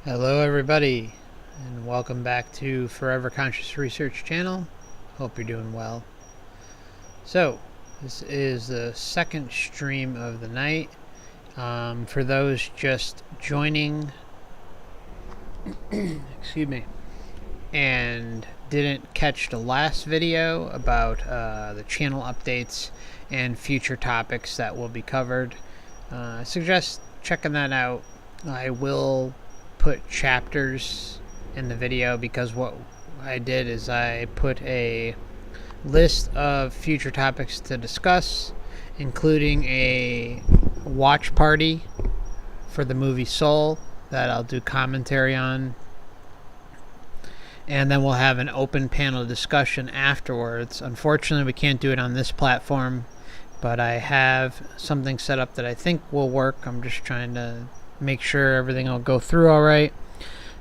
Hello everybody, and welcome back to Forever Conscious Research channel. Hope you're doing well. So, this is the second stream of the night. For those just joining, excuse me, and didn't catch the last video about the channel updates and future topics that will be covered, I suggest checking that out. I will put chapters in the video because what I did is I put a list of future topics to discuss, including a watch party for the movie Soul that I'll do commentary on, and then we'll have an open panel discussion afterwards. Unfortunately, we can't do it on this platform, but I have something set up that I think will work. I'm just trying to make sure everything will go through all right.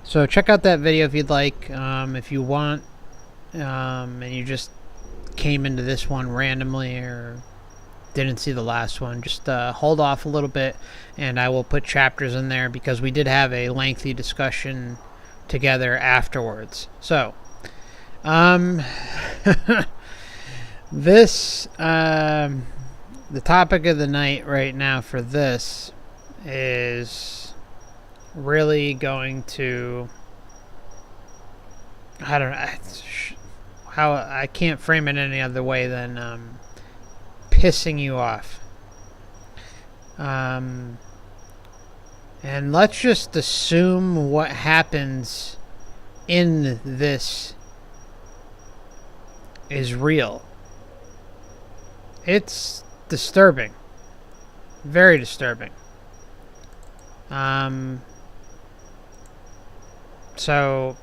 So check out that video if you'd like. If you want, and you just came into this one randomly or didn't see the last one, just hold off a little bit, and I will put chapters in there because we did have a lengthy discussion together afterwards. So, this, the topic of the night right now for this is really going to, I don't know how, I can't frame it any other way than pissing you off. And let's just assume what happens in this is real. It's disturbing. Very disturbing. So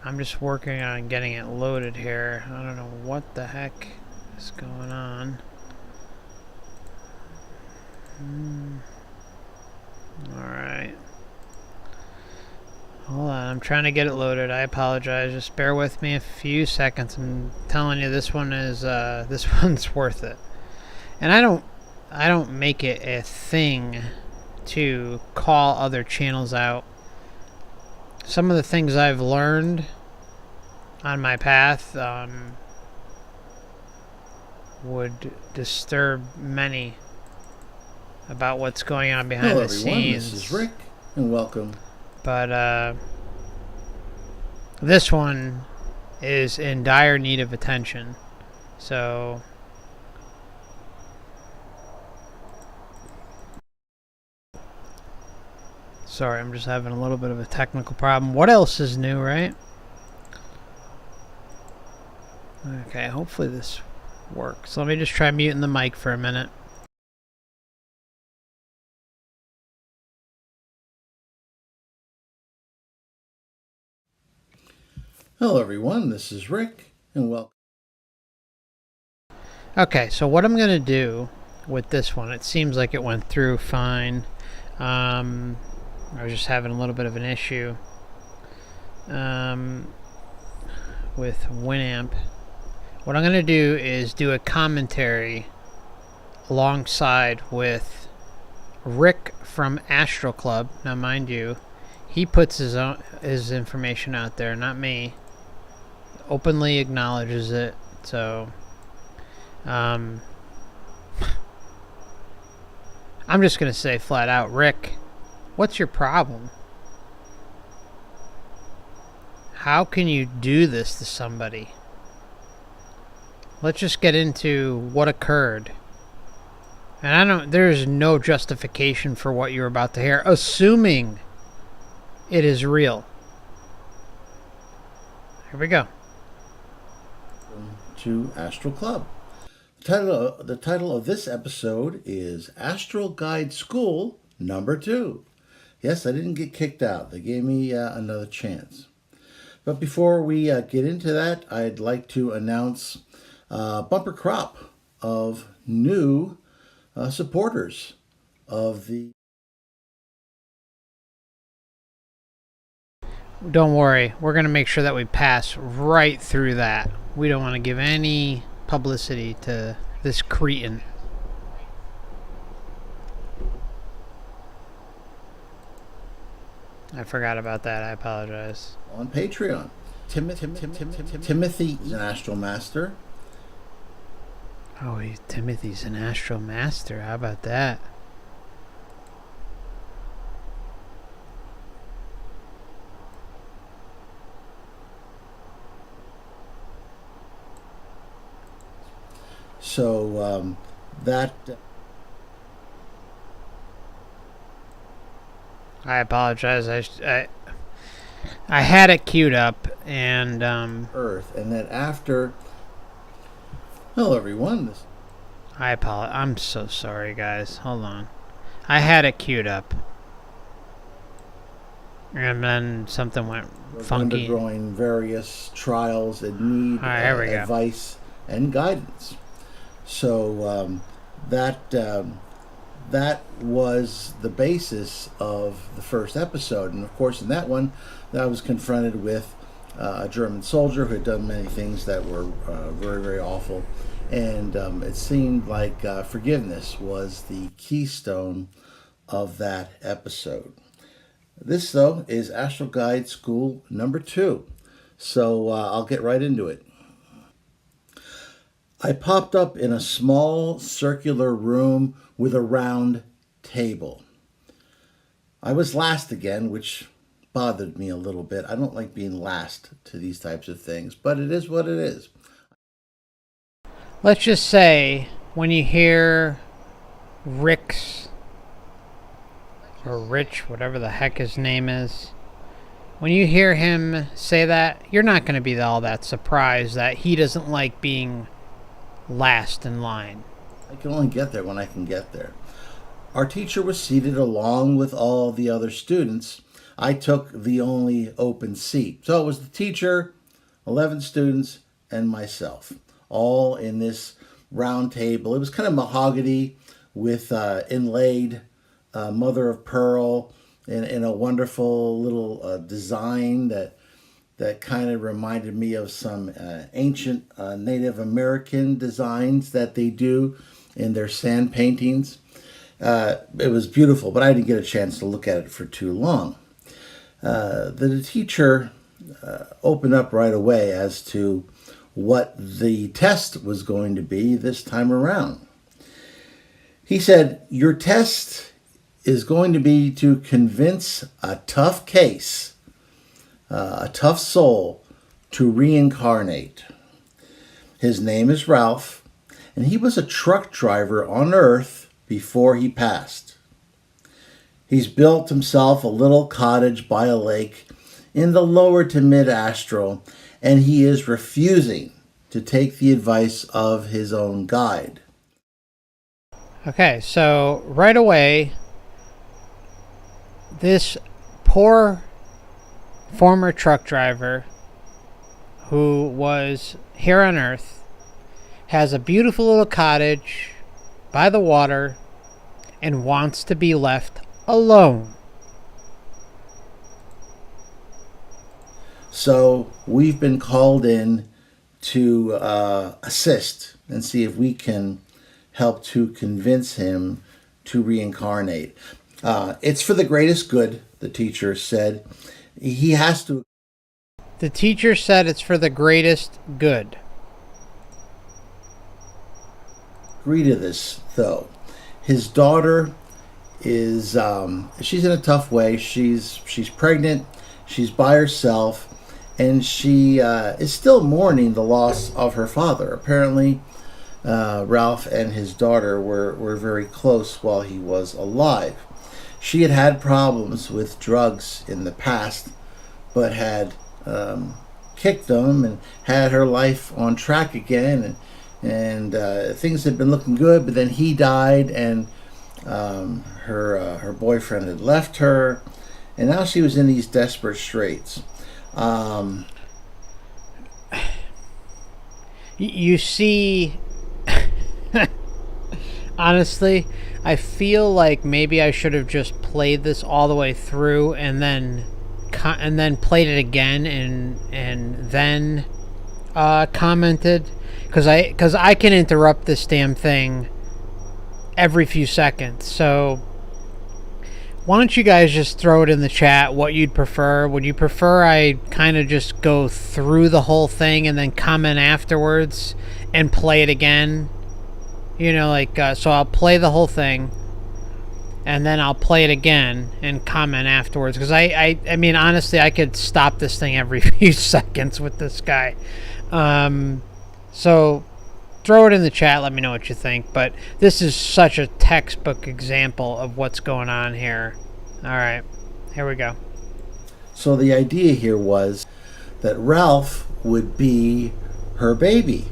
I'm just working on getting it loaded here. I don't know what the heck is going on. Alright. Hold on, I'm trying to get it loaded. I apologize. Just bear with me a few seconds. I'm telling you, this one is this one's worth it. And I don't make it a thing to call other channels out. Some of the things I've learned on my path would disturb many about what's going on behind the scenes. This is Rick, and welcome. But this one is in dire need of attention. So sorry, I'm just having a little bit of a technical problem. What else is new, right? Okay, hopefully this works. Let me just try muting the mic for a minute. Hello everyone, this is Rick, and welcome. Okay, so what I'm going to do with this one, it seems like it went through fine. I was just having a little bit of an issue with Winamp. What I'm going to do is do a commentary alongside with Rick from Astral Club. Now, mind you, he puts his information out there, not me. Openly acknowledges it. So, I'm just going to say flat out, Rick, what's your problem? How can you do this to somebody? Let's just get into what occurred. And there's no justification for what you're about to hear, assuming it is real. Here we go. To Astral Club. The title of this episode is Astral Guide School Number 2. Yes, I didn't get kicked out. They gave me another chance. But before we get into that, I'd like to announce a bumper crop of new supporters of the... Don't worry, we're going to make sure that we pass right through that. We don't want to give any publicity to this cretin. I forgot about that. I apologize. On Patreon. Timothy is an Astral Master. Oh, Timothy's an Astral Master. How about that? So that... I apologize. I had it queued up, and Earth, and then after... Hello, everyone. I apologize. I'm so sorry, guys. Hold on. I had it queued up, and then something went funky. Undergoing various trials and need advice and guidance. So that was the basis of the first episode, and of course, in that one, I was confronted with a German soldier who had done many things that were very, very awful, and it seemed like forgiveness was the keystone of that episode. This, though, is Astral Guide School number 2, so I'll get right into it. I popped up in a small circular room with a round table. I was last again, which bothered me a little bit. I don't like being last to these types of things, but it is what it is. Let's just say, when you hear Rick's, or Rich, whatever the heck his name is, when you hear him say that, you're not going to be all that surprised that he doesn't like being last in line. I can only get there when I can get there. Our teacher was seated along with all the other students. I took the only open seat. So it was the teacher, 11 students, and myself, all in this round table. It was kind of mahogany with inlaid mother of pearl in a wonderful little design that kind of reminded me of some ancient Native American designs that they do in their sand paintings. It was beautiful, but I didn't get a chance to look at it for too long. The teacher opened up right away as to what the test was going to be this time around. He said, "Your test is going to be to convince a tough case, a tough soul, to reincarnate. His name is Ralph, and he was a truck driver on Earth before he passed. He's built himself a little cottage by a lake in the lower to mid-astral, and he is refusing to take the advice of his own guide." Okay, so right away, this poor former truck driver who was here on Earth has a beautiful little cottage by the water and wants to be left alone. So we've been called in to assist and see if we can help to convince him to reincarnate. It's for the greatest good, the teacher said. He has to... The teacher said it's for the greatest good. Agree to this, though. His daughter is... she's in a tough way. She's pregnant. She's by herself. And she is still mourning the loss of her father. Apparently, Ralph and his daughter were very close while he was alive. She had had problems with drugs in the past, but had kicked them and had her life on track again. And things had been looking good, but then he died, and her boyfriend had left her. And now she was in these desperate straits. You see, honestly, I feel like maybe I should have just played this all the way through and then played it again and then commented, because I can interrupt this damn thing every few seconds. So Why don't you guys just throw it in the chat what you'd prefer? Would you prefer I kind of just go through the whole thing and then comment afterwards and play it again? You know, like, so I'll play the whole thing and then I'll play it again and comment afterwards. Because I mean, honestly, I could stop this thing every few seconds with this guy. So throw it in the chat. Let me know what you think. But this is such a textbook example of what's going on here. All right, here we go. So the idea here was that Ralph would be her baby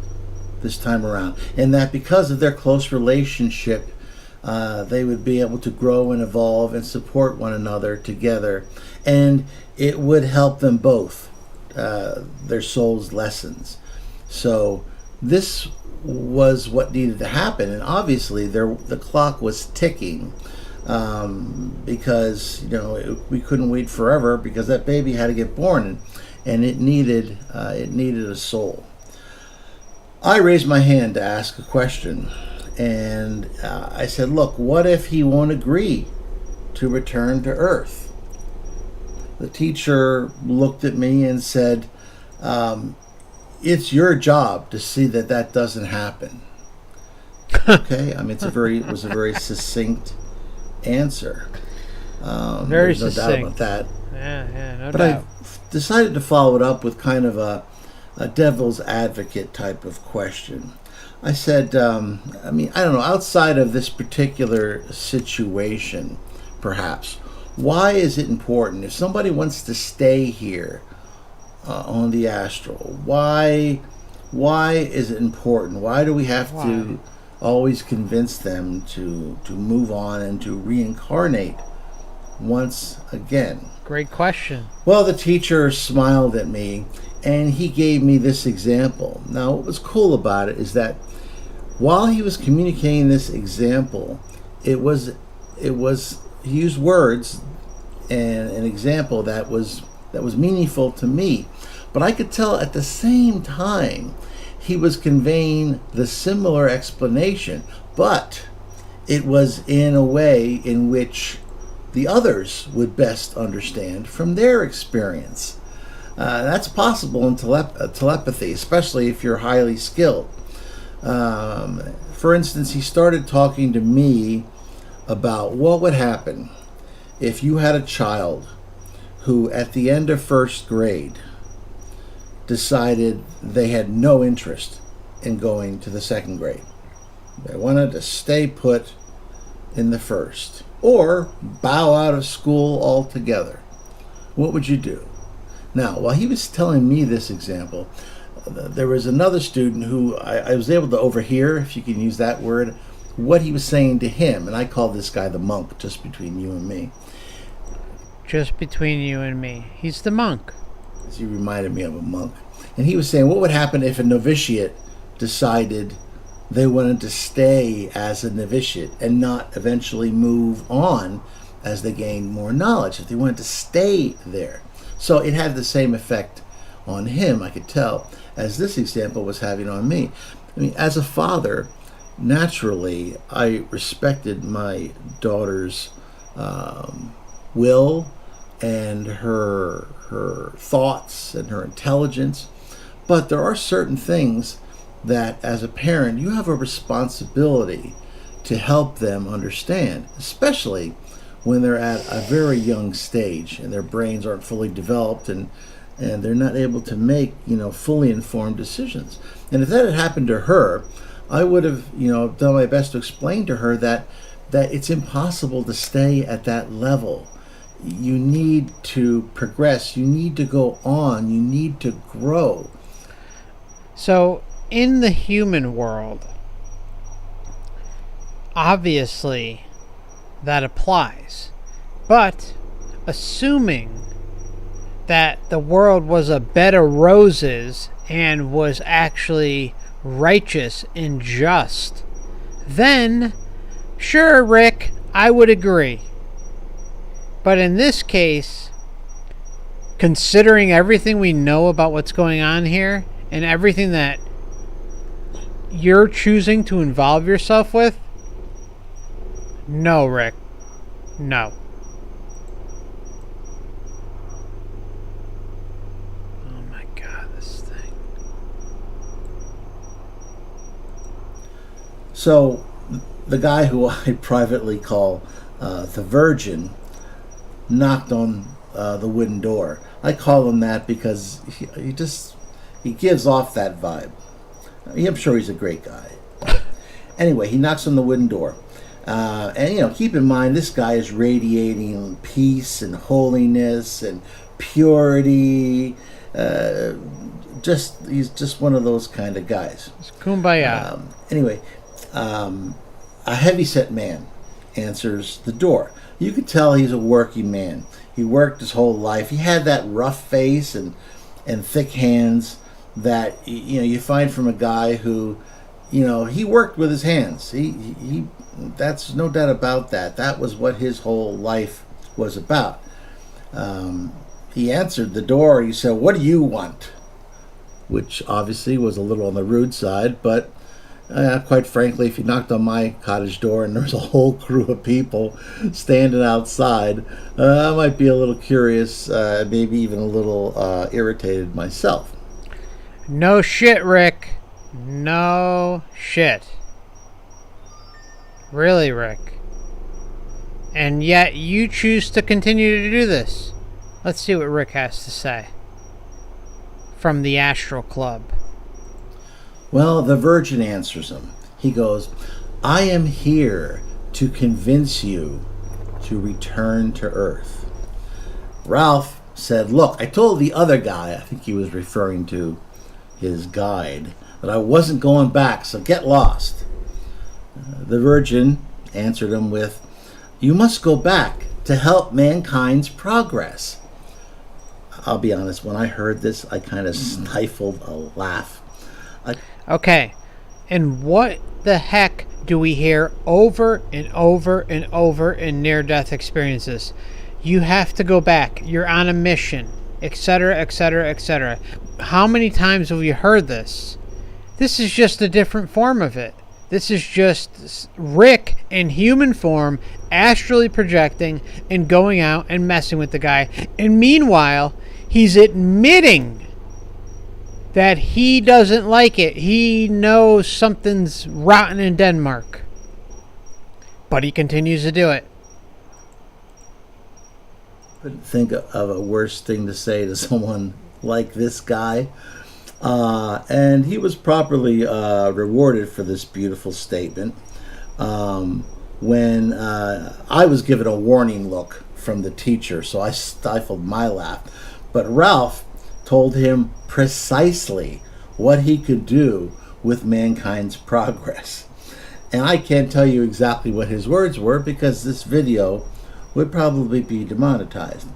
this time around, and that because of their close relationship, they would be able to grow and evolve and support one another together, and it would help them both, their soul's lessons. So this was what needed to happen, and obviously the clock was ticking, because we couldn't wait forever because that baby had to get born, and it needed a soul. I raised my hand to ask a question, and I said, look, what if he won't agree to return to Earth? The teacher looked at me and said, it's your job to see that doesn't happen. Okay, I mean, it was a very succinct answer. Very there's no succinct. doubt about that. Yeah, no But doubt. I decided to follow it up with kind of a devil's advocate type of question. I said, I don't know, outside of this particular situation, perhaps, why is it important? If somebody wants to stay here on the Astral, why is it important? Why do we have to always convince them to move on and to reincarnate once again? Great question. Well, the teacher smiled at me and he gave me this example. Now, what was cool about it is that while he was communicating this example, he used words and an example that was meaningful to me. But I could tell at the same time he was conveying the similar explanation, but it was in a way in which the others would best understand from their experience. That's possible in telepathy, especially if you're highly skilled. For instance, he started talking to me about what would happen if you had a child who, at the end of first grade, decided they had no interest in going to the second grade. They wanted to stay put in the first, or bow out of school altogether. What would you do? Now, while he was telling me this example, there was another student who I was able to overhear, if you can use that word, what he was saying to him. And I call this guy the monk, just between you and me. Just between you and me. He's the monk. He reminded me of a monk. And he was saying, what would happen if a novitiate decided they wanted to stay as a novitiate and not eventually move on as they gained more knowledge, if they wanted to stay there? So it had the same effect on him, I could tell, as this example was having on me. I mean, as a father, naturally, I respected my daughter's will and her thoughts and her intelligence. But there are certain things that, as a parent, you have a responsibility to help them understand, especially when they're at a very young stage and their brains aren't fully developed and they're not able to make, fully informed decisions. And if that had happened to her, I would have, done my best to explain to her that it's impossible to stay at that level. You need to progress. You need to go on. You need to grow. So, in the human world, obviously, that applies. But, assuming that the world was a bed of roses and was actually righteous and just, then, sure, Rick, I would agree. But in this case, considering everything we know about what's going on here and everything that you're choosing to involve yourself with, no, Rick. No. So the guy who I privately call the Virgin knocked on the wooden door. I call him that because he gives off that vibe. I'm sure he's a great guy. Anyway, he knocks on the wooden door. And keep in mind, this guy is radiating peace and holiness and purity. He's just one of those kind of guys. It's kumbaya. Anyway, a heavyset man answers the door. You could tell he's a working man. He worked his whole life. He had that rough face and thick hands that you find from a guy who, he worked with his hands. He that's no doubt about that. That was what his whole life was about. He answered the door. He said, "What do you want?" Which obviously was a little on the rude side, but quite frankly, if you knocked on my cottage door and there was a whole crew of people standing outside, I might be a little curious, maybe even a little irritated myself. No shit, Rick. No shit. Really, Rick. And yet you choose to continue to do this. Let's see what Rick has to say from the Astral Club. Well, the Virgin answers him. He goes, "I am here to convince you to return to Earth." Ralph said, "Look, I told the other guy," I think he was referring to his guide, "that I wasn't going back, so get lost." The Virgin answered him with, "You must go back to help mankind's progress." I'll be honest, when I heard this, I kind of stifled a laugh. Okay, and what the heck do we hear over and over and over in near-death experiences? You have to go back. You're on a mission, etc., etc., etc. How many times have you heard this? This is just a different form of it. This is just Rick in human form, astrally projecting and going out and messing with the guy. And meanwhile, he's admitting that he doesn't like it. He knows something's rotten in Denmark. But he continues to do it. Couldn't think of a worse thing to say to someone like this guy. And he was properly rewarded for this beautiful statement. When I was given a warning look from the teacher, so I stifled my laugh. But Ralph told him precisely what he could do with mankind's progress. And I can't tell you exactly what his words were because this video would probably be demonetized.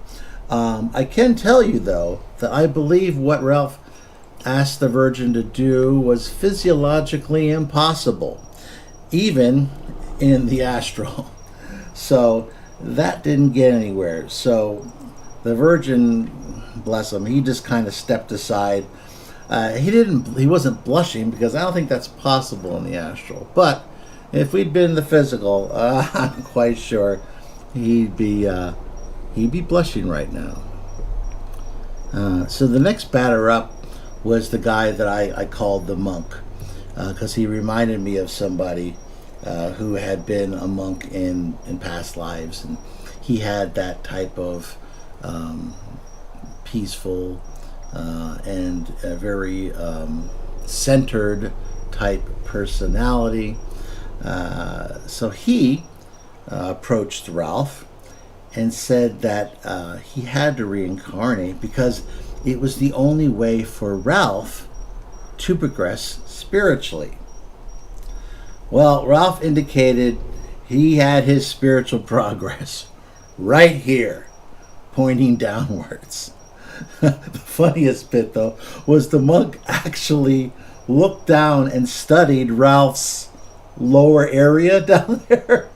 I can tell you, though, that I believe what Ralph asked the Virgin to do was physiologically impossible, even in the astral. So that didn't get anywhere. So the Virgin, bless him, he just kind of stepped aside. He wasn't blushing because I don't think that's possible in the astral. But if we'd been in the physical, I'm quite sure he'd be blushing right now. So the next batter up was the guy that I called the monk, because he reminded me of somebody who had been a monk in past lives, and he had that type of peaceful and a very centered type personality. So he approached Ralph and said that he had to reincarnate because it was the only way for Ralph to progress spiritually. Well, Ralph indicated he had his spiritual progress right here, pointing downwards. The funniest bit, though, was the monk actually looked down and studied Ralph's lower area down there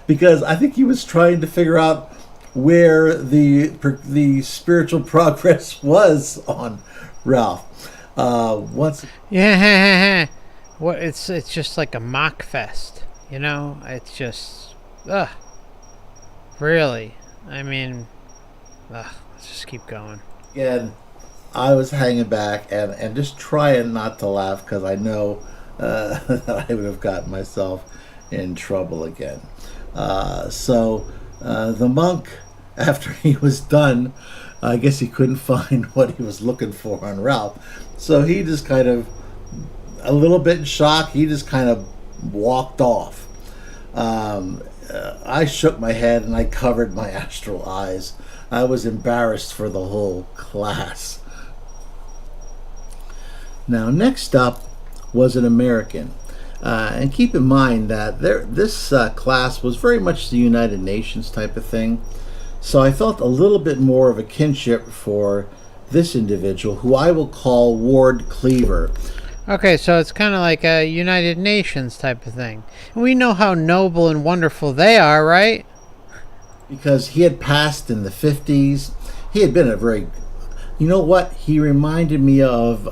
because I think he was trying to figure out where the spiritual progress was on Ralph. What it's just like a mock fest, It's just really. I mean, let's just keep going. Again, I was hanging back and just trying not to laugh because I know that I would have gotten myself in trouble again. The monk, after he was done, I guess he couldn't find what he was looking for on Ralph. So he just kind of, a little bit in shock, he just kind of walked off. I shook my head and I covered my astral eyes. I was embarrassed for the whole class. Now, next up was an American. And keep in mind that this class was very much the United Nations type of thing. So I felt a little bit more of a kinship for this individual, who I will call Ward Cleaver. Okay, so it's kind of like a United Nations type of thing. And we know how noble and wonderful they are, right? Because he had passed in the 50s. He had been a very... You know what? He reminded me of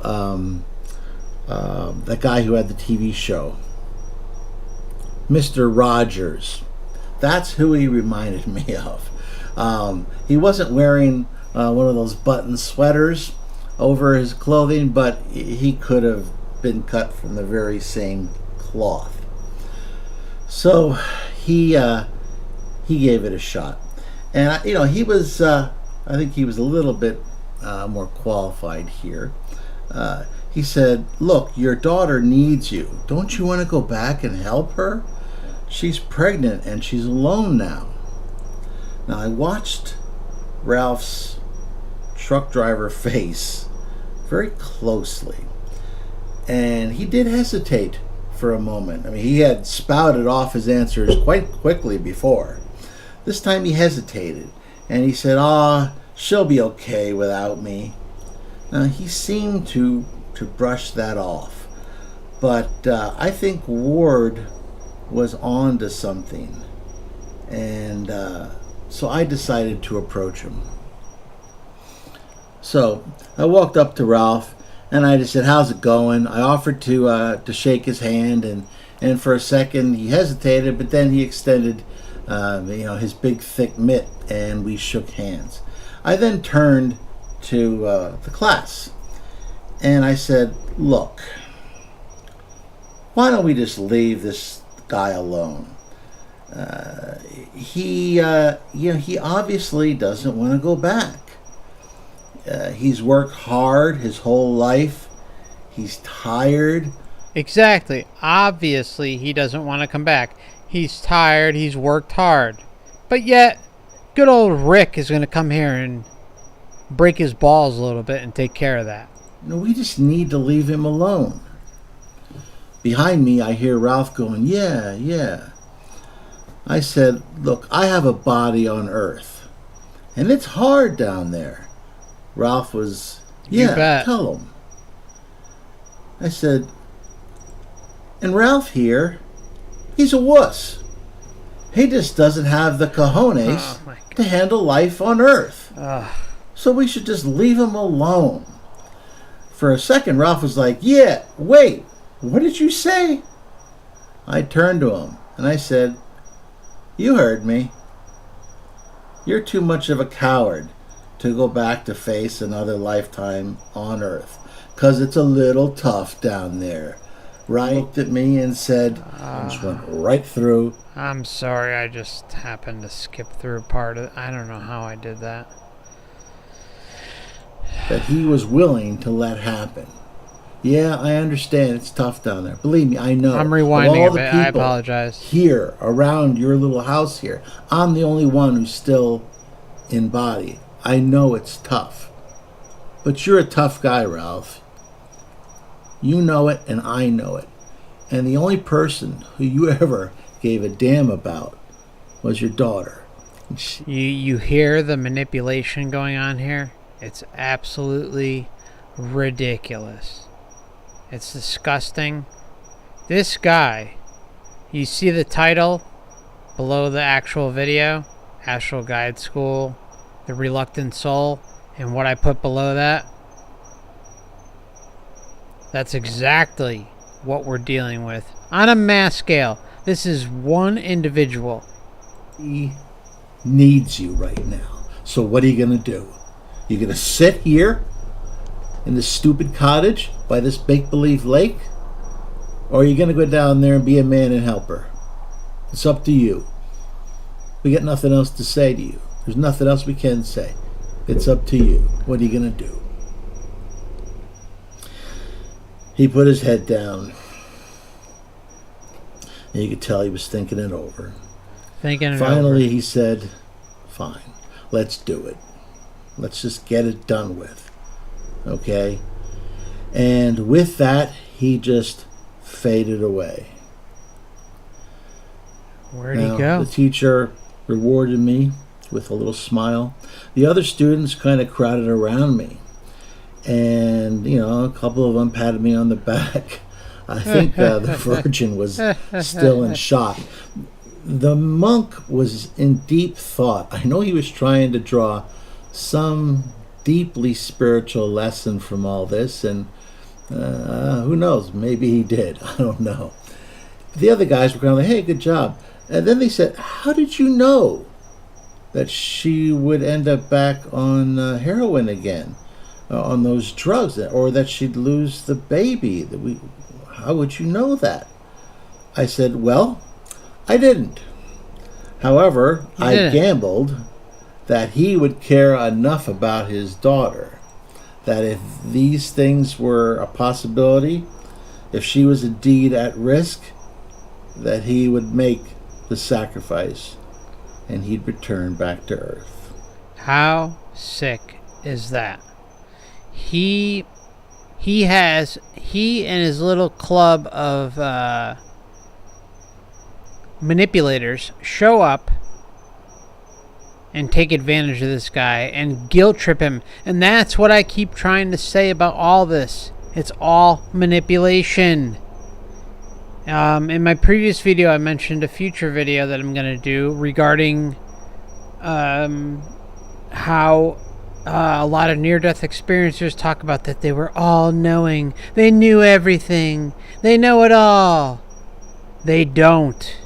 that guy who had the TV show, Mr. Rogers. That's who he reminded me of. He wasn't wearing one of those button sweaters over his clothing, but he could have been cut from the very same cloth. So he gave it a shot, and he was I think he was a little bit more qualified here. He said, "Look, your daughter needs you. Don't you want to go back and help her? She's pregnant and she's alone now." Now, I watched Ralph's truck driver face very closely, and he did hesitate for a moment. I mean, he had spouted off his answers quite quickly before. This time he hesitated, and he said, she'll be okay without me." Now, he seemed to brush that off, but I think Ward was on to something, and so I decided to approach him. So I walked up to Ralph, and I just said, "How's it going?" I offered to shake his hand, and for a second he hesitated, but then he extended his big thick mitt, and we shook hands. I then turned to the class, and I said, "Look, why don't we just leave this guy alone? He obviously doesn't want to go back. He's worked hard his whole life. He's tired." Exactly. Obviously, he doesn't want to come back. He's tired. He's worked hard. But yet, good old Rick is going to come here and break his balls a little bit and take care of that. No, we just need to leave him alone. Behind me, I hear Ralph going, yeah. I said, "Look, I have a body on Earth, and it's hard down there." Ralph was, You bet. Tell him. I said, "And Ralph here, he's a wuss. He just doesn't have the cojones to handle life on Earth. So we should just leave him alone." For a second, Ralph was like, "Yeah, wait, what did you say?" I turned to him and I said, "You heard me. You're too much of a coward to go back to face another lifetime on Earth, 'cause it's a little tough down there." Ryan looked at me and said, just went right through. I'm sorry, I just happened to skip through part of it. I don't know how I did that. That he was willing to let happen. Yeah, I understand it's tough down there. Believe me, I know. I'm rewinding a bit. I apologize. Here, around your little house here, I'm the only one who's still in body. I know it's tough. But you're a tough guy, Ralph. You know it, and I know it. And the only person who you ever gave a damn about was your daughter. You hear the manipulation going on here? It's absolutely ridiculous. It's disgusting. This guy, you see the title below the actual video? Astral Guide School, The Reluctant Soul, and what I put below that? That's exactly what we're dealing with. On a mass scale, this is one individual. He needs you right now. So what are you going to do? You're going to sit here in this stupid cottage by this make-believe lake? Or are you going to go down there and be a man and help her? It's up to you. We got nothing else to say to you. There's nothing else we can say. It's up to you. What are you going to do? He put his head down. And you could tell he was thinking it over. Finally, he said, fine, let's do it. Let's just get it done with. Okay? And with that, he just faded away. Where'd he go? The teacher rewarded me with a little smile. The other students kind of crowded around me. And, a couple of them patted me on the back. I think the Virgin was still in shock. The monk was in deep thought. I know he was trying to draw some deeply spiritual lesson from all this, and who knows, maybe he did. I don't know. The other guys were kind of like, hey, good job. And then they said, how did you know that she would end up back on heroin again, on those drugs, or that she'd lose the baby? How would you know that? I said, well, I didn't. However, I gambled that he would care enough about his daughter that if these things were a possibility, if she was indeed at risk, that he would make the sacrifice and he'd return back to Earth. How sick is that? He and his little club of manipulators show up and take advantage of this guy and guilt trip him. And that's what I keep trying to say about all this. It's all manipulation. In my previous video, I mentioned a future video that I'm going to do regarding how a lot of near-death experiencers talk about that they were all-knowing. They knew everything. They know it all. They don't.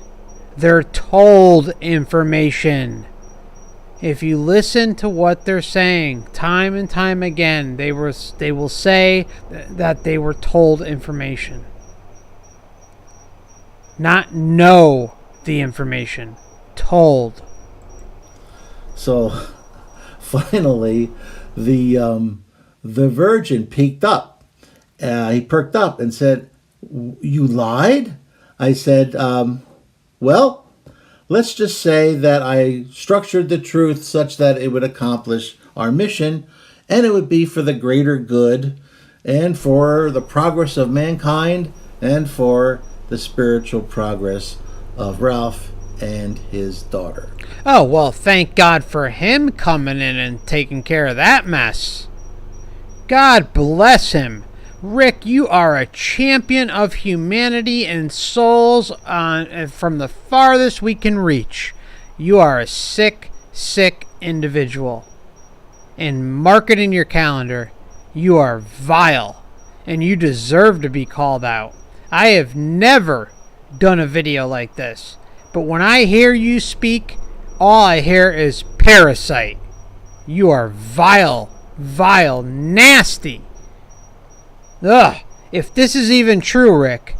They're told information. If you listen to what they're saying time and time again, they will say that they were told information. Not know the information. Told. So finally, the Virgin peeked up. He perked up and said, "You lied?" I said, well, let's just say that I structured the truth such that it would accomplish our mission, and it would be for the greater good, and for the progress of mankind, and for the spiritual progress of Ralph and his daughter. Oh, well, thank God for him coming in and taking care of that mess. God bless him. Rick, you are a champion of humanity and souls from the farthest we can reach. You are a sick, sick individual. And mark it in your calendar. You are vile. And you deserve to be called out. I have never done a video like this. But when I hear you speak, all I hear is Parasite. You are vile, vile, nasty. Ugh, if this is even true, Rick,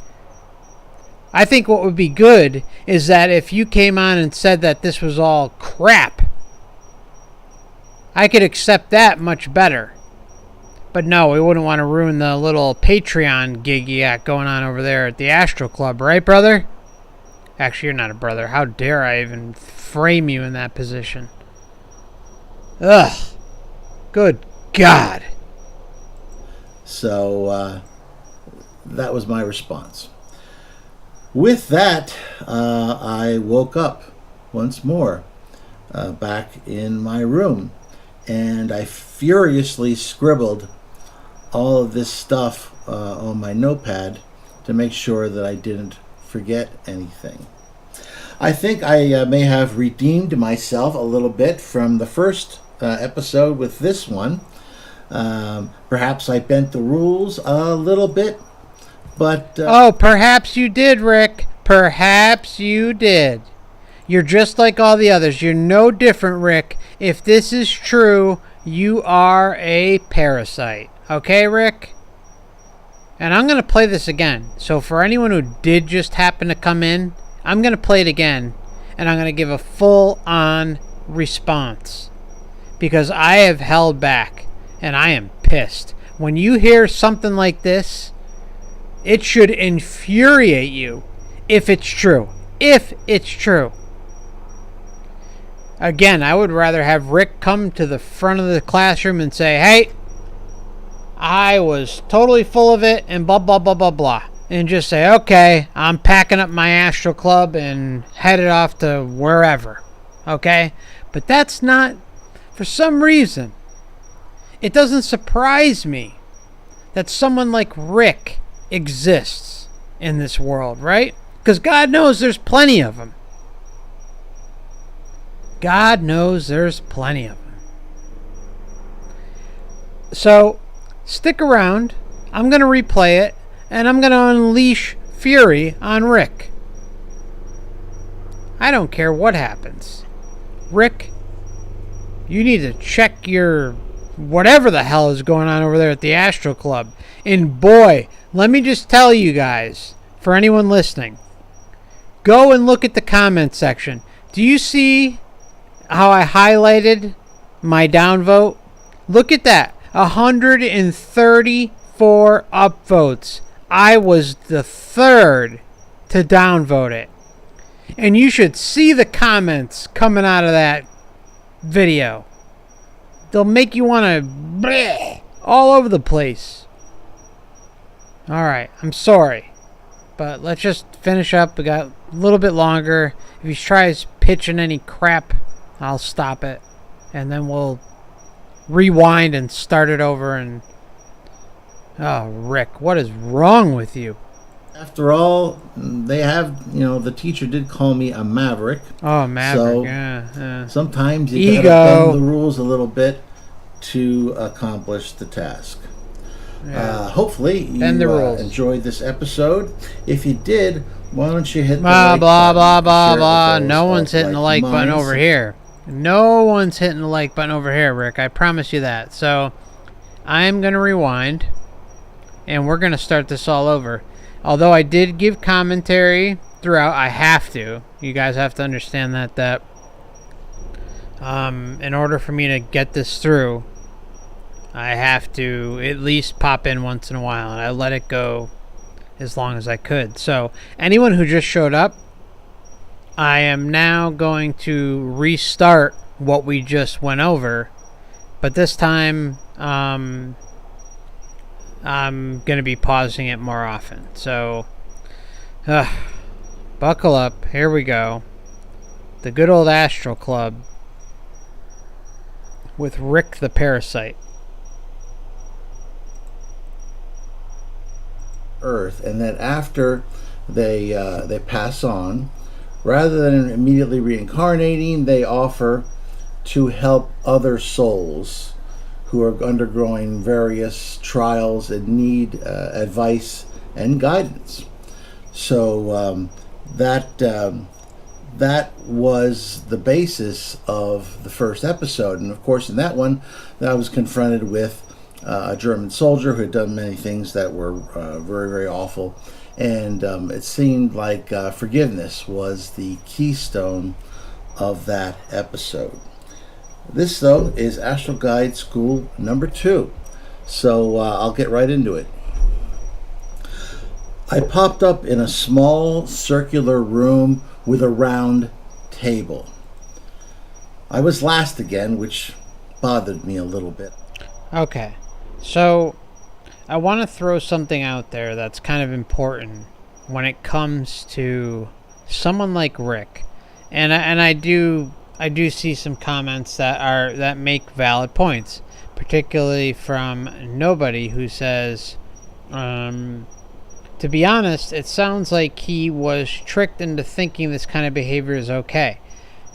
I think what would be good is that if you came on and said that this was all crap, I could accept that much better. But no, we wouldn't want to ruin the little Patreon gig you got going on over there at the Astral Club, right, brother? Actually, you're not a brother. How dare I even frame you in that position? Ugh. Good God. So that was my response. With that, I woke up once more back in my room, and I furiously scribbled all of this stuff on my notepad to make sure that I didn't forget anything. I think I may have redeemed myself a little bit from the first episode with this one. Perhaps I bent the rules a little bit, but... oh, perhaps you did, Rick. Perhaps you did. You're just like all the others. You're no different, Rick. If this is true, you are a parasite. Okay, Rick? And I'm going to play this again. So for anyone who did just happen to come in, I'm going to play it again. And I'm going to give a full-on response. Because I have held back. And I am pissed. When you hear something like this, it should infuriate you. If it's true. If it's true. Again, I would rather have Rick come to the front of the classroom and say, hey, I was totally full of it and blah, blah, blah, blah, blah. And just say, okay, I'm packing up my Astral Club and headed off to wherever. Okay? But that's not, for some reason, it doesn't surprise me that someone like Rick exists in this world, right? Because God knows there's plenty of them. God knows there's plenty of them. So, stick around. I'm going to replay it, and I'm going to unleash fury on Rick. I don't care what happens. Rick, you need to check your whatever the hell is going on over there at the Astral Club. And boy, let me just tell you guys, for anyone listening, go and look at the comment section. Do you see how I highlighted my downvote? Look at that. 134 upvotes. I was the third to downvote it. And you should see the comments coming out of that video. They'll make you want to bleh all over the place. Alright, I'm sorry. But let's just finish up. We got a little bit longer. If he tries pitching any crap, I'll stop it. And then we'll rewind and start it over. And oh, Rick, what is wrong with you? After all, they have, the teacher did call me a maverick. Oh, maverick, so yeah. sometimes you Ego. gotta bend the rules a little bit to accomplish the task. Yeah. Hopefully you enjoyed this episode. If you did, why don't you hit the like blah, button, blah, share it blah. with those No one's hitting the like button over here. No one's hitting the like button over here, Rick. I promise you that. So I'm going to rewind, and we're going to start this all over. Although I did give commentary throughout, I have to. You guys have to understand that in order for me to get this through, I have to at least pop in once in a while, and I let it go as long as I could. So anyone who just showed up, I am now going to restart what we just went over, but this time I'm going to be pausing it more often. So buckle up. Here we go. The good old Astral Club with Rick the Parasite. Earth, and that after they pass on, rather than immediately reincarnating, they offer to help other souls who are undergoing various trials and need advice and guidance. So that was the basis of the first episode, and of course in that one I was confronted with a German soldier who had done many things that were very, very awful. And it seemed like forgiveness was the keystone of that episode. This, though, is Astral Guide School number 2. So I'll get right into it. I popped up in a small circular room with a round table. I was last again, which bothered me a little bit. Okay. So, I want to throw something out there that's kind of important when it comes to someone like Rick, and I do see some comments that make valid points, particularly from Nobody, who says, to be honest, it sounds like he was tricked into thinking this kind of behavior is okay.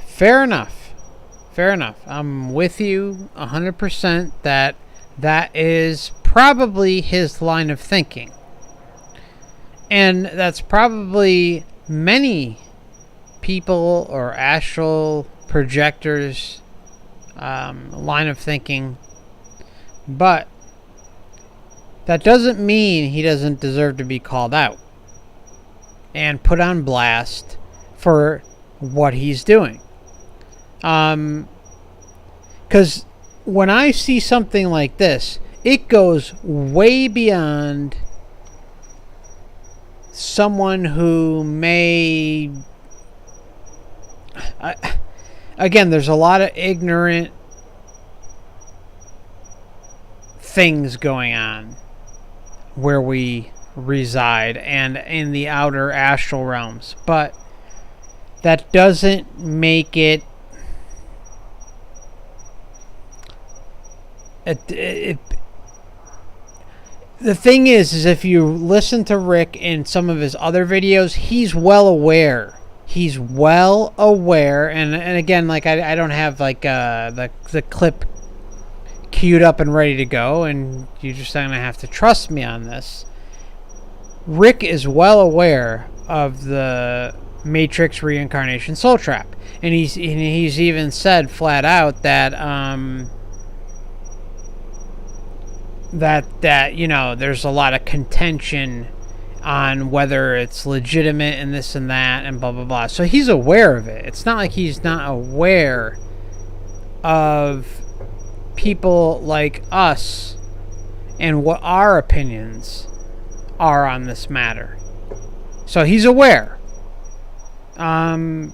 Fair enough. I'm with you 100% that is probably his line of thinking. And that's probably many people or astral projectors' line of thinking. But that doesn't mean he doesn't deserve to be called out and put on blast for what he's doing. Because when I see something like this, it goes way beyond someone who may... again, there's a lot of ignorant things going on where we reside and in the outer astral realms, but that doesn't make it, the thing is if you listen to Rick in some of his other videos, he's well aware. He's well aware, and again, like I don't have like the clip queued up and ready to go, and you're just gonna have to trust me on this. Rick is well aware of the Matrix reincarnation soul trap, and he's even said flat out that that you know, there's a lot of contention on whether it's legitimate and this and that and blah blah blah. So he's aware of it. It's not like he's not aware of people like us and what our opinions are on this matter. So he's aware. And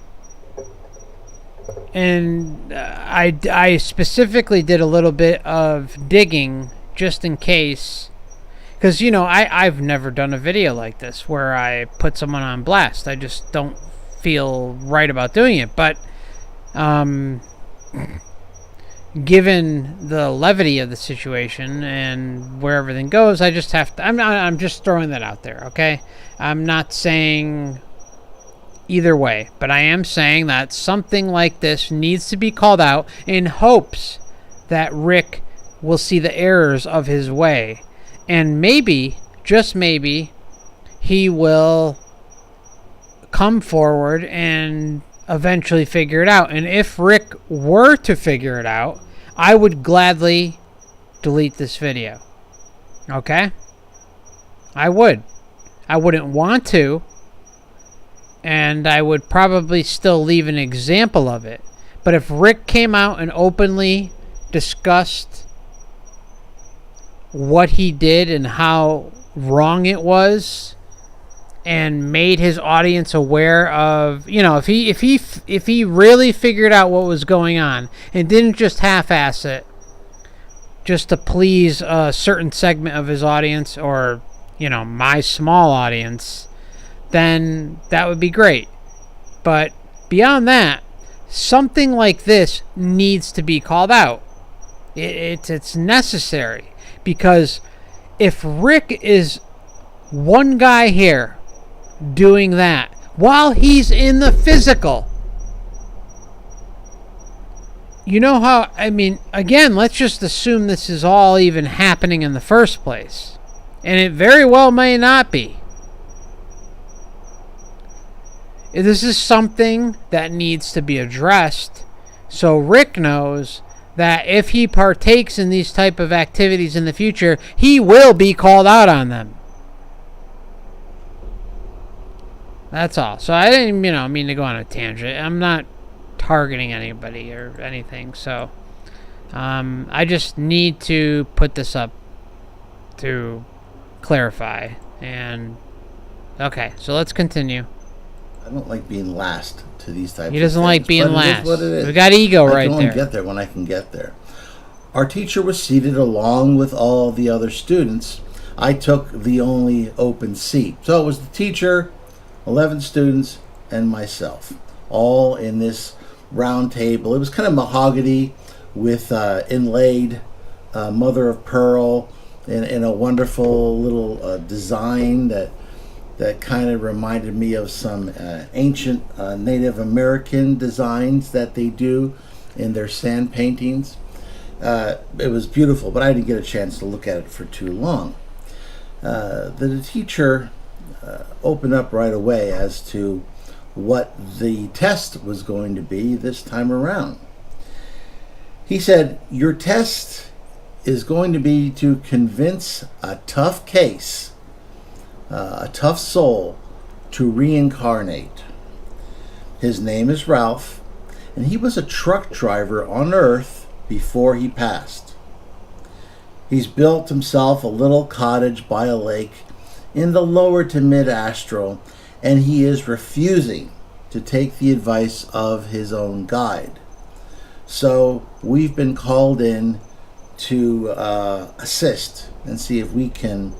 I specifically did a little bit of digging just in case, because you know I've never done a video like this where I put someone on blast. I just don't feel right about doing it. But given the levity of the situation and where everything goes, I just have to. I'm just throwing that out there. Okay, I'm not saying either way, but I am saying that something like this needs to be called out in hopes that Rick will see the errors of his way, and maybe, just maybe, he will come forward and eventually figure it out. And if Rick were to figure it out, I would gladly delete this video. Okay? I would. I wouldn't want to, and I would probably still leave an example of it. But if Rick came out and openly discussed what he did and how wrong it was, and made his audience aware of, you know, if he really figured out what was going on and didn't just half-ass it just to please a certain segment of his audience, or, you know, my small audience, then that would be great. But beyond that, something like this needs to be called out. It's necessary, because if Rick is one guy here doing that while he's in the physical, you know how, I mean, again, let's just assume this is all even happening in the first place, and it very well may not be. This is something that needs to be addressed, so Rick knows that if he partakes in these type of activities in the future, he will be called out on them. That's all. So I didn't, you know, mean to go on a tangent. I'm not targeting anybody or anything. So I just need to put this up to clarify. And okay, so let's continue. I don't like being last to these types of things. He doesn't like being last. It is what it is. We got ego right there. I can only get there when I can get there. Our teacher was seated along with all the other students. I took the only open seat. So it was the teacher, 11 students, and myself, all in this round table. It was kind of mahogany with inlaid mother of pearl and a wonderful little design that kind of reminded me of some ancient Native American designs that they do in their sand paintings. It was beautiful, but I didn't get a chance to look at it for too long. The teacher opened up right away as to what the test was going to be this time around. He said, "Your test is going to be to convince a tough case, a tough soul, to reincarnate. His name is Ralph, and he was a truck driver on Earth before he passed. He's built himself a little cottage by a lake in the lower to mid astral, and he is refusing to take the advice of his own guide. So we've been called in to assist and see if we can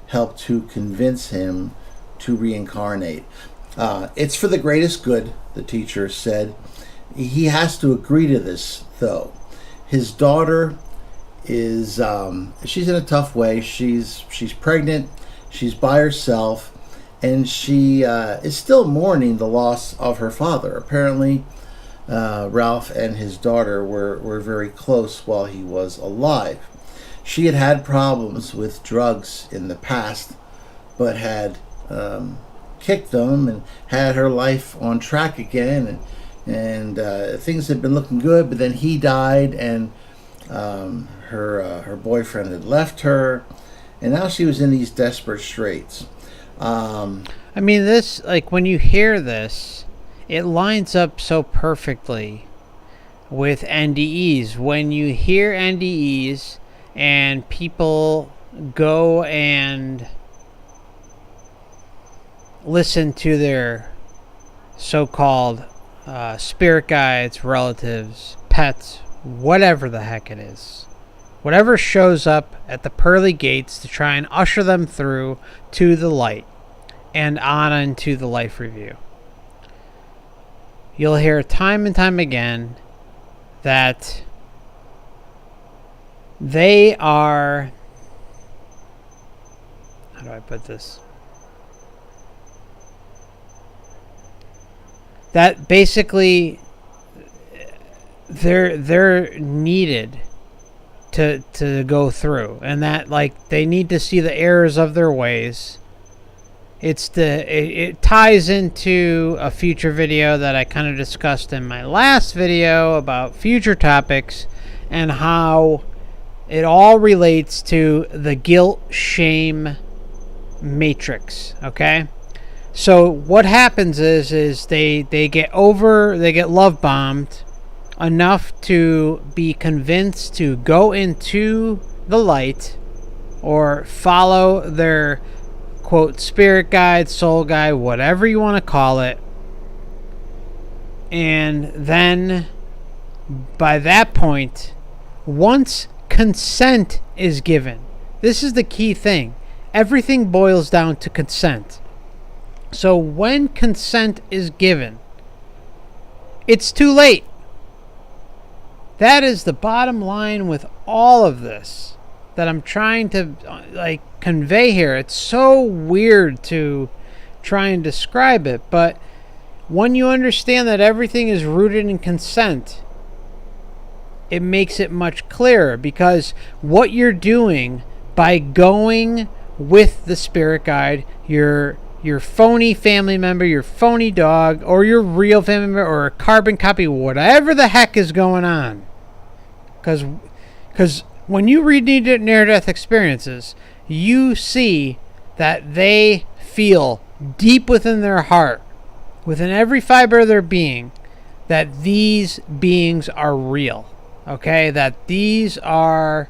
help to convince him to reincarnate. It's for the greatest good, the teacher said. He has to agree to this, though. His daughter is she's in a tough way. She's pregnant. She's by herself, and she is still mourning the loss of her father. Apparently, Ralph and his daughter were very close while he was alive. She had had problems with drugs in the past, but had kicked them and had her life on track again, and things had been looking good. But then he died, and her boyfriend had left her, and now she was in these desperate straits. I mean, this, like, when you hear this, it lines up so perfectly with NDEs. When you hear NDEs and people go and listen to their so-called spirit guides, relatives, pets, whatever the heck it is, whatever shows up at the pearly gates to try and usher them through to the light and on into the life review, you'll hear time and time again that they are, how do I put this? That basically they're needed to go through, and that, like, they need to see the errors of their ways. It ties into a future video that I kind of discussed in my last video about future topics, and how it all relates to the guilt shame matrix. Okay, so what happens is they get love bombed enough to be convinced to go into the light or follow their quote spirit guide, soul guide, whatever you want to call it. And then by that point, once consent is given, this is the key thing. Everything boils down to consent. So when consent is given, it's too late. That is the bottom line with all of this that I'm trying to convey here. It's so weird to try and describe it, but when you understand that everything is rooted in consent, it makes it much clearer, because what you're doing by going with the spirit guide, your phony family member, your phony dog, or your real family member, or a carbon copy, whatever the heck is going on. Because when you read near-death experiences, you see that they feel deep within their heart, within every fiber of their being, that these beings are real. Okay? That these are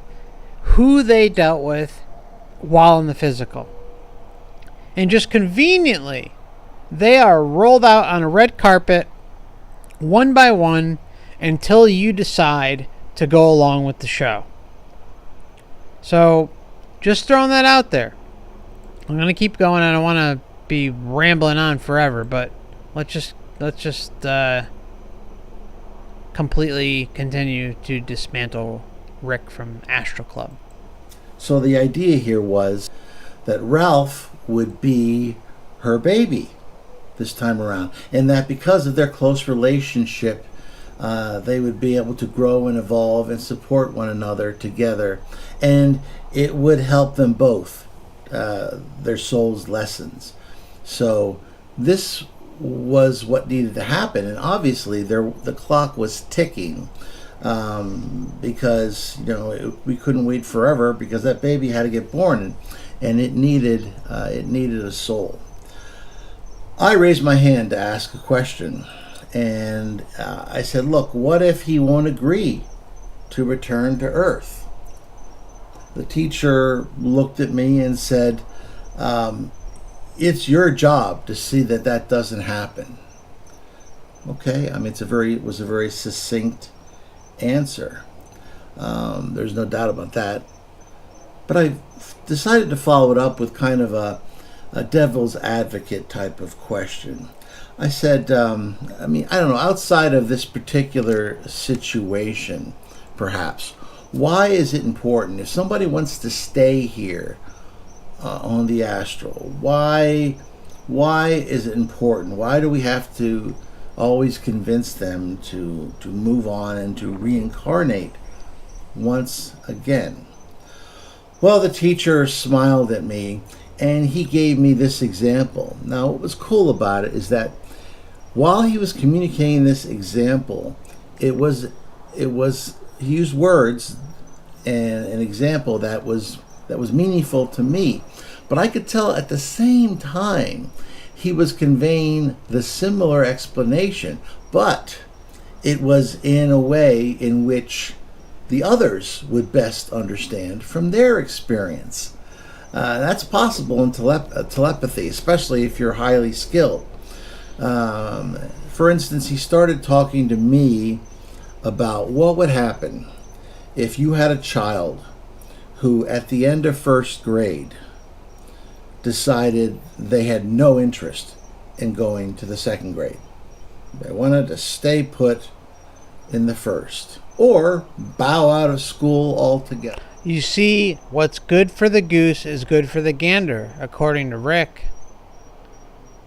who they dealt with while in the physical. And just conveniently, they are rolled out on a red carpet, one by one, until you decide to go along with the show. So, just throwing that out there. I'm going to keep going. I don't want to be rambling on forever, but let's just completely continue to dismantle Rick from Astral Club. So the idea here was that Ralph would be her baby this time around, and that because of their close relationship, they would be able to grow and evolve and support one another together, and it would help them both, their souls' lessons. So this was what needed to happen, and obviously the clock was ticking. because we couldn't wait forever because that baby had to get born, and it needed a soul. I raised my hand to ask a question, and I said, "Look, what if he won't agree to return to Earth?" The teacher looked at me and said, "It's your job to see that that doesn't happen." Okay, I mean, it was a very succinct answer. There's no doubt about that. But I decided to follow it up with kind of a devil's advocate type of question. I said, I don't know, outside of this particular situation, perhaps, why is it important? If somebody wants to stay here on the astral, why is it important? Why do we have to always convince them to move on and to reincarnate once again? Well, the teacher smiled at me and he gave me this example. Now, what was cool about it is that while he was communicating this example, he used words and an example that was meaningful to me. But I could tell at the same time he was conveying the similar explanation, but it was in a way in which the others would best understand from their experience. That's possible in telepathy, especially if you're highly skilled. For instance, he started talking to me about what would happen if you had a child who, at the end of first grade, decided they had no interest in going to the second grade. They wanted to stay put in the first, or bow out of school altogether. You see, what's good for the goose is good for the gander, according to Rick.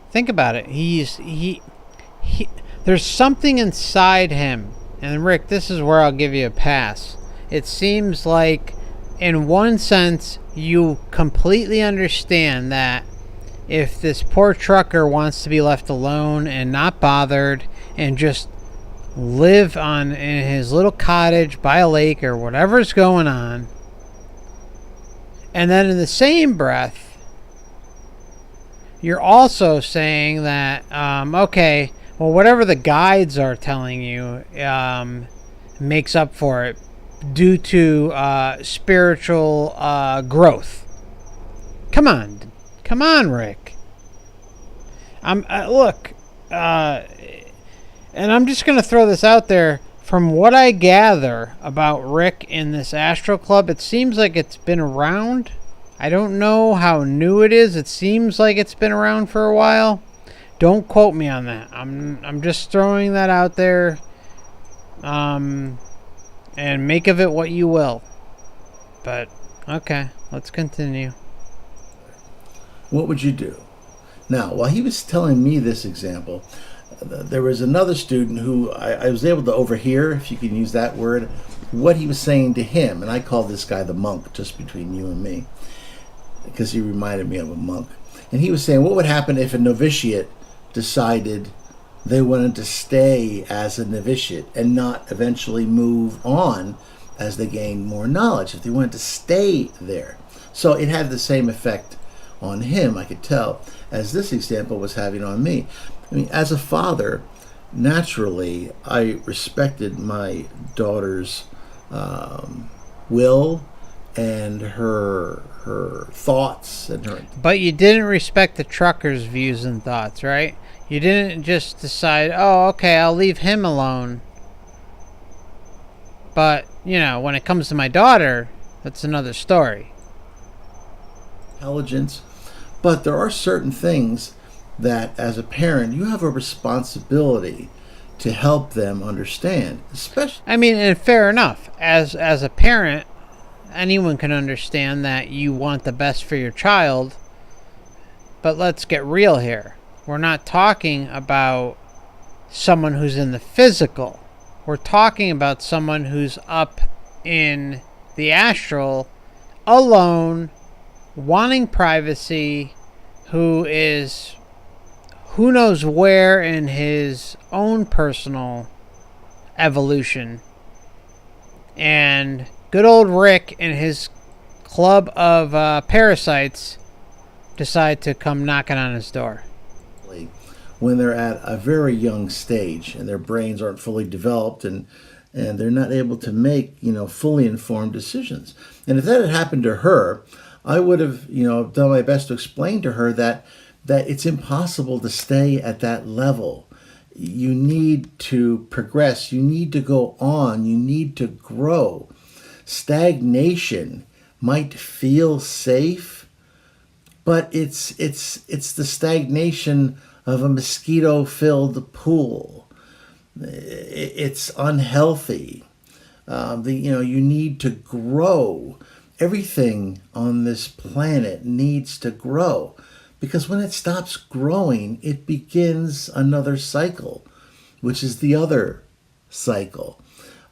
Think about it. There's something inside him. And Rick, this is where I'll give you a pass. It seems like, in one sense, you completely understand that if this poor trucker wants to be left alone and not bothered and just live in his little cottage by a lake or whatever's going on, and then in the same breath, you're also saying that, okay, well, whatever the guides are telling you makes up for it due to spiritual growth. Come on, Rick. Look, and I'm just going to throw this out there. From what I gather about Rick in this Astral Club, it seems like it's been around. I don't know how new it is. It seems like it's been around for a while. Don't quote me on that. I'm just throwing that out there. And make of it what you will. But, okay, let's continue. What would you do? Now, while he was telling me this example, there was another student who I was able to overhear, if you can use that word, what he was saying to him. And I call this guy the monk, just between you and me, because he reminded me of a monk. And he was saying, what would happen if a novitiate decided they wanted to stay as a novitiate and not eventually move on as they gained more knowledge, if they wanted to stay there? So it had the same effect on him, I could tell, as this example was having on me. I mean, as a father, naturally, I respected my daughter's will and her thoughts and her. But you didn't respect the trucker's views and thoughts, right? You didn't just decide, oh, okay, I'll leave him alone. But, when it comes to my daughter, that's another story. Intelligence. But there are certain things that, as a parent, you have a responsibility to help them understand. Especially, and fair enough. As a parent, anyone can understand that you want the best for your child. But let's get real here. We're not talking about someone who's in the physical. We're talking about someone who's up in the astral, alone, wanting privacy, who is who knows where in his own personal evolution, and good old Rick and his club of parasites decide to come knocking on his door. When they're at a very young stage and their brains aren't fully developed and they're not able to make, fully informed decisions. And if that had happened to her, I would have, done my best to explain to her that it's impossible to stay at that level. You need to progress. You need to go on. You need to grow. Stagnation might feel safe, but it's the stagnation of a mosquito-filled pool. It's unhealthy. You need to grow. Everything on this planet needs to grow, because when it stops growing, it begins another cycle, which is the other cycle.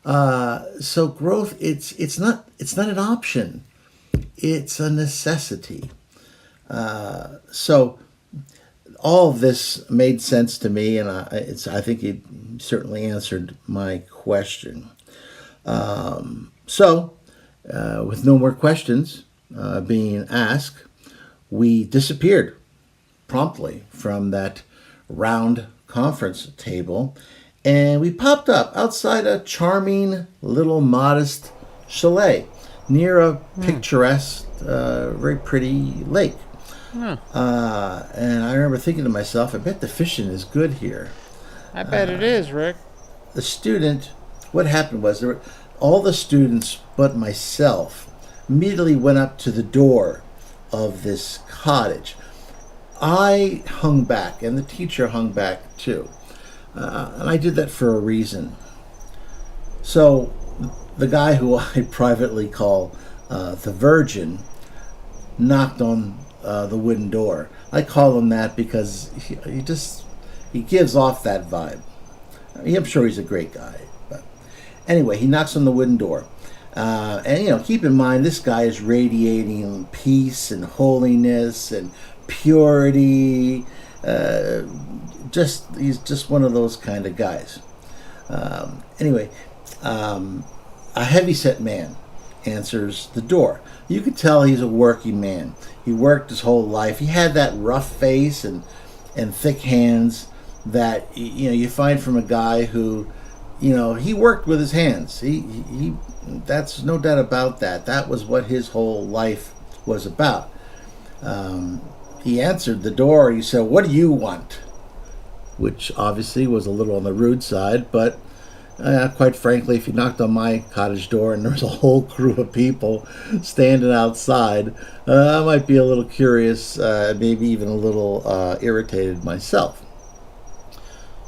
So growth, it's not an option. It's a necessity. So all of this made sense to me, and I think it certainly answered my question. With no more questions being asked, we disappeared promptly from that round conference table, and we popped up outside a charming little modest chalet near a picturesque, very pretty lake. And I remember thinking to myself, I bet the fishing is good here. I bet it is, Rick. What happened was all the students but myself immediately went up to the door of this cottage. I hung back, and the teacher hung back too. And I did that for a reason. So the guy who I privately call the Virgin knocked on the wooden door. I call him that because he gives off that vibe. I'm sure he's a great guy, but anyway, he knocks on the wooden door. And keep in mind, this guy is radiating peace and holiness and purity. He's just one of those kind of guys. A heavyset man answers the door. You could tell he's a working man. He worked his whole life. He had that rough face and thick hands that you find from a guy who, he worked with his hands. He that's no doubt about that. That was what his whole life was about. He answered the door. He said, "What do you want?" Which obviously was a little on the rude side, but quite frankly, if you knocked on my cottage door and there was a whole crew of people standing outside, I might be a little curious, maybe even a little irritated myself.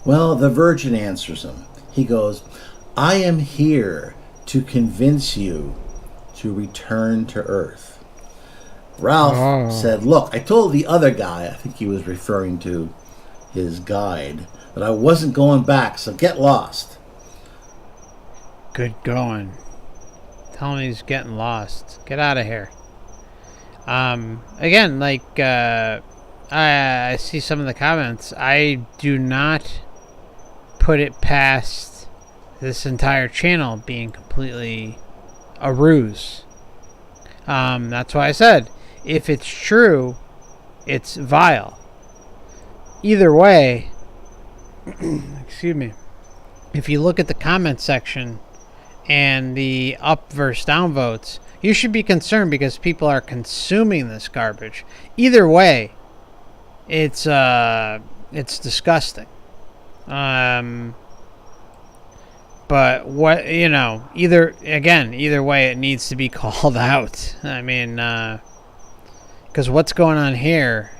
Well, the Virgin answers him. He goes, "I am here to convince you to return to Earth." Ralph said, "Look, I told the other guy," I think he was referring to his guide, "that I wasn't going back, so get lost." Good going. Tell him he's getting lost. Get out of here. Again, I see some of the comments. I do not put it past this entire channel being completely a ruse. That's why I said, if it's true, it's vile. Either way, excuse me, if you look at the comment section and the up versus down votes, you should be concerned because people are consuming this garbage. Either way, it's disgusting. But either way, it needs to be called out. I mean, because what's going on here,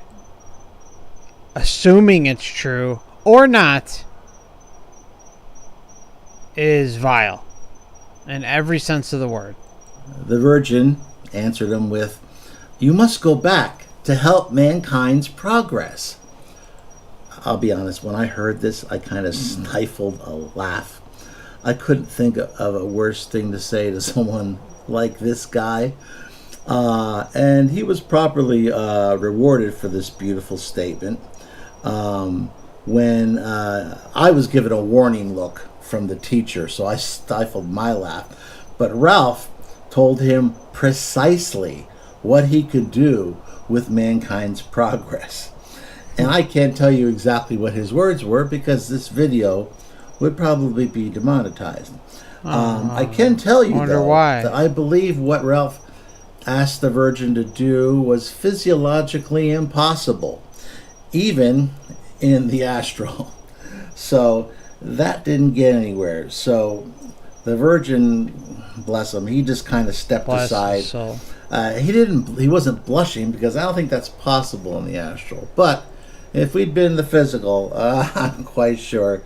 assuming it's true or not, is vile in every sense of the word. The Virgin answered him with, "You must go back to help mankind's progress." I'll be honest, when I heard this, I kind of stifled a laugh. I couldn't think of a worse thing to say to someone like this guy. And he was properly rewarded for this beautiful statement. When I was given a warning look from the teacher, so I stifled my laugh. But Ralph told him precisely what he could do with mankind's progress. And I can't tell you exactly what his words were because this video would probably be demonetized. I can tell you, though, why. that I believe what Ralph asked the Virgin to do was physiologically impossible, even in the astral. So that didn't get anywhere. So the Virgin, bless him, he just kind of stepped aside. He wasn't blushing because I don't think that's possible in the astral. But if we'd been in the physical, I'm quite sure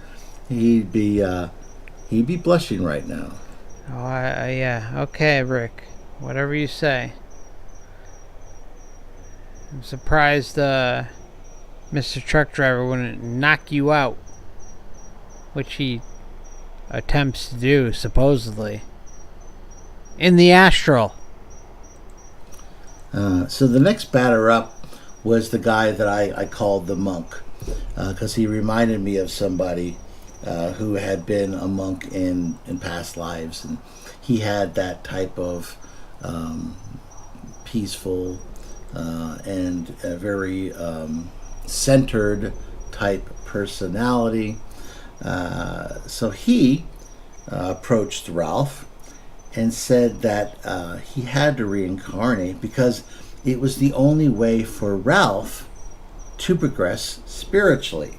he'd be blushing right now. Oh, yeah. Okay, Rick. Whatever you say. I'm surprised Mr. Truck Driver wouldn't knock you out, which he attempts to do, supposedly, in the astral. So the next batter up was the guy that I called the monk, because he reminded me of somebody who had been a monk in past lives, and he had that type of peaceful and a very centered type personality. So he approached Ralph and said that he had to reincarnate because it was the only way for Ralph to progress spiritually.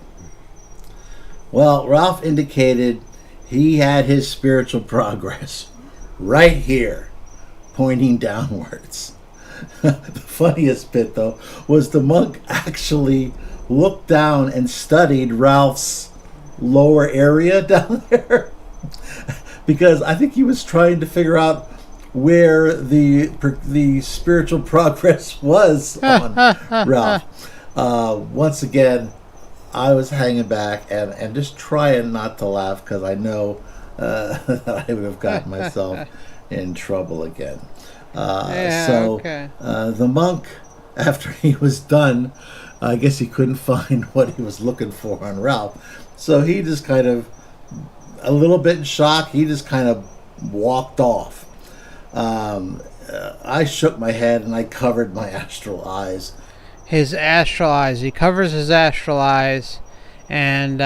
Well, Ralph indicated he had his spiritual progress right here, pointing downwards. The funniest bit, though, was the monk actually looked down and studied Ralph's lower area down there because I think he was trying to figure out where the spiritual progress was on Ralph. Once again, I was hanging back and just trying not to laugh because I know that I would have gotten myself in trouble again. The monk, after he was done, I guess he couldn't find what he was looking for on Ralph. So he just kind of, a little bit in shock, he just kind of walked off. I shook my head and I covered my astral eyes. His astral eyes. He covers his astral eyes, and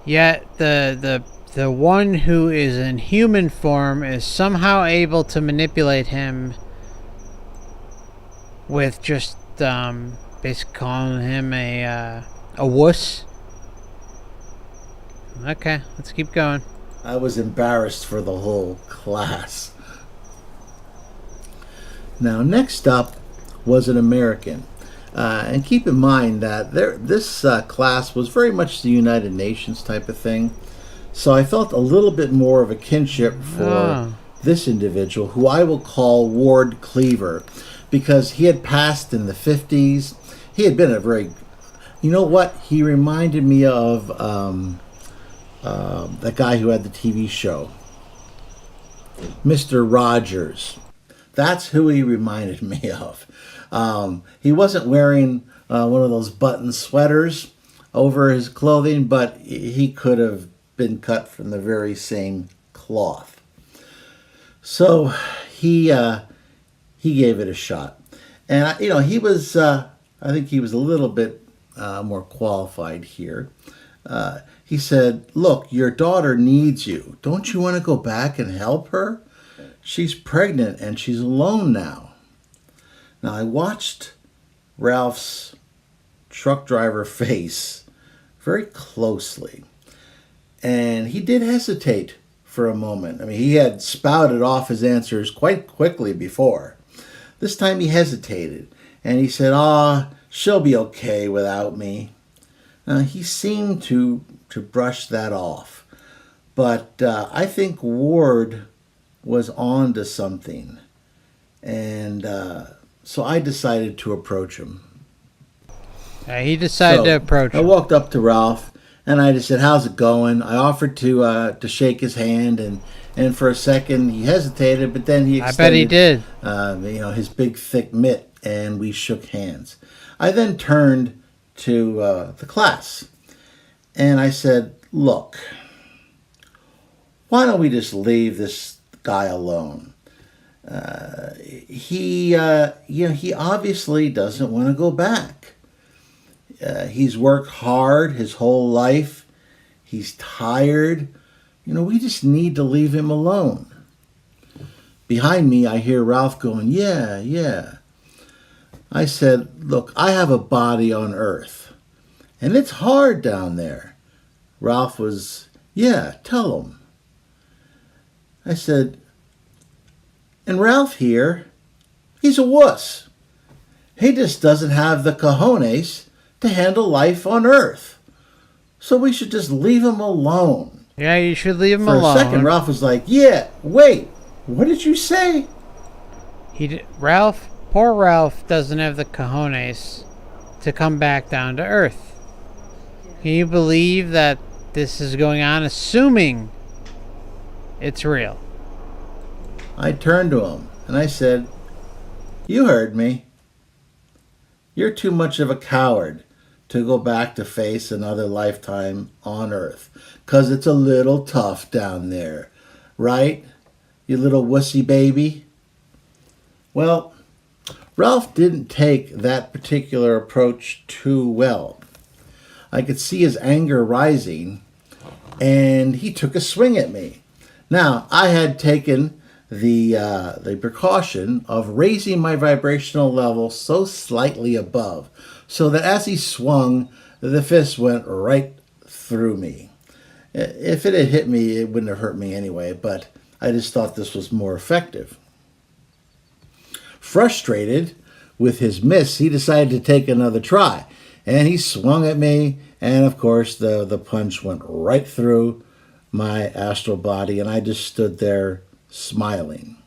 yet the one who is in human form is somehow able to manipulate him with just basically calling him a wuss. Okay, let's keep going. I was embarrassed for the whole class. Now, next up was an American. And keep in mind that this class was very much the United Nations type of thing. So I felt a little bit more of a kinship for this individual, who I will call Ward Cleaver, because he had passed in the 50s. He had been a very... You know what? He reminded me of that guy who had the TV show, Mr. Rogers. That's who he reminded me of. He wasn't wearing one of those button sweaters over his clothing, but he could have been cut from the very same cloth. So he gave it a shot, and he was I think he was a little bit more qualified here. He said, "Look, your daughter needs you. Don't you want to go back and help her? She's pregnant and she's alone now." Now, I watched Ralph's truck driver face very closely, and he did hesitate for a moment. I mean, he had spouted off his answers quite quickly before. This time he hesitated, and he said, she'll be okay without me." Now, he seemed to brush that off, but I think Ward was on to something, and so I decided to approach him. He decided to approach him. I walked up to Ralph, and I just said, "How's it going?" I offered to shake his hand, and for a second he hesitated, but then he extended, I bet he did. His big thick mitt, and we shook hands. I then turned to the class, and I said, "Look, why don't we just leave this guy alone. He obviously doesn't want to go back. He's worked hard his whole life. He's tired. We just need to leave him alone. Behind me, I hear Ralph going, yeah, yeah. I said, look, I have a body on Earth, and it's hard down there. Ralph was, yeah, tell him. I said, and Ralph here, he's a wuss. He just doesn't have the cojones to handle life on Earth. So we should just leave him alone. Yeah, you should leave him alone. For a second, Ralph was like, yeah, wait, what did you say? Poor Ralph doesn't have the cojones to come back down to Earth. Can you believe that this is going on, assuming it's real? I turned to him and I said, you heard me. You're too much of a coward to go back to face another lifetime on Earth, 'cause it's a little tough down there, right? You little wussy baby. Well, Ralph didn't take that particular approach too well. I could see his anger rising, and he took a swing at me. Now, I had taken the precaution of raising my vibrational level so slightly above, so that as he swung, the fist went right through me. If it had hit me, it wouldn't have hurt me anyway, but I just thought this was more effective. Frustrated with his miss, he decided to take another try, and he swung at me, and of course the punch went right through my astral body, and I just stood there smiling.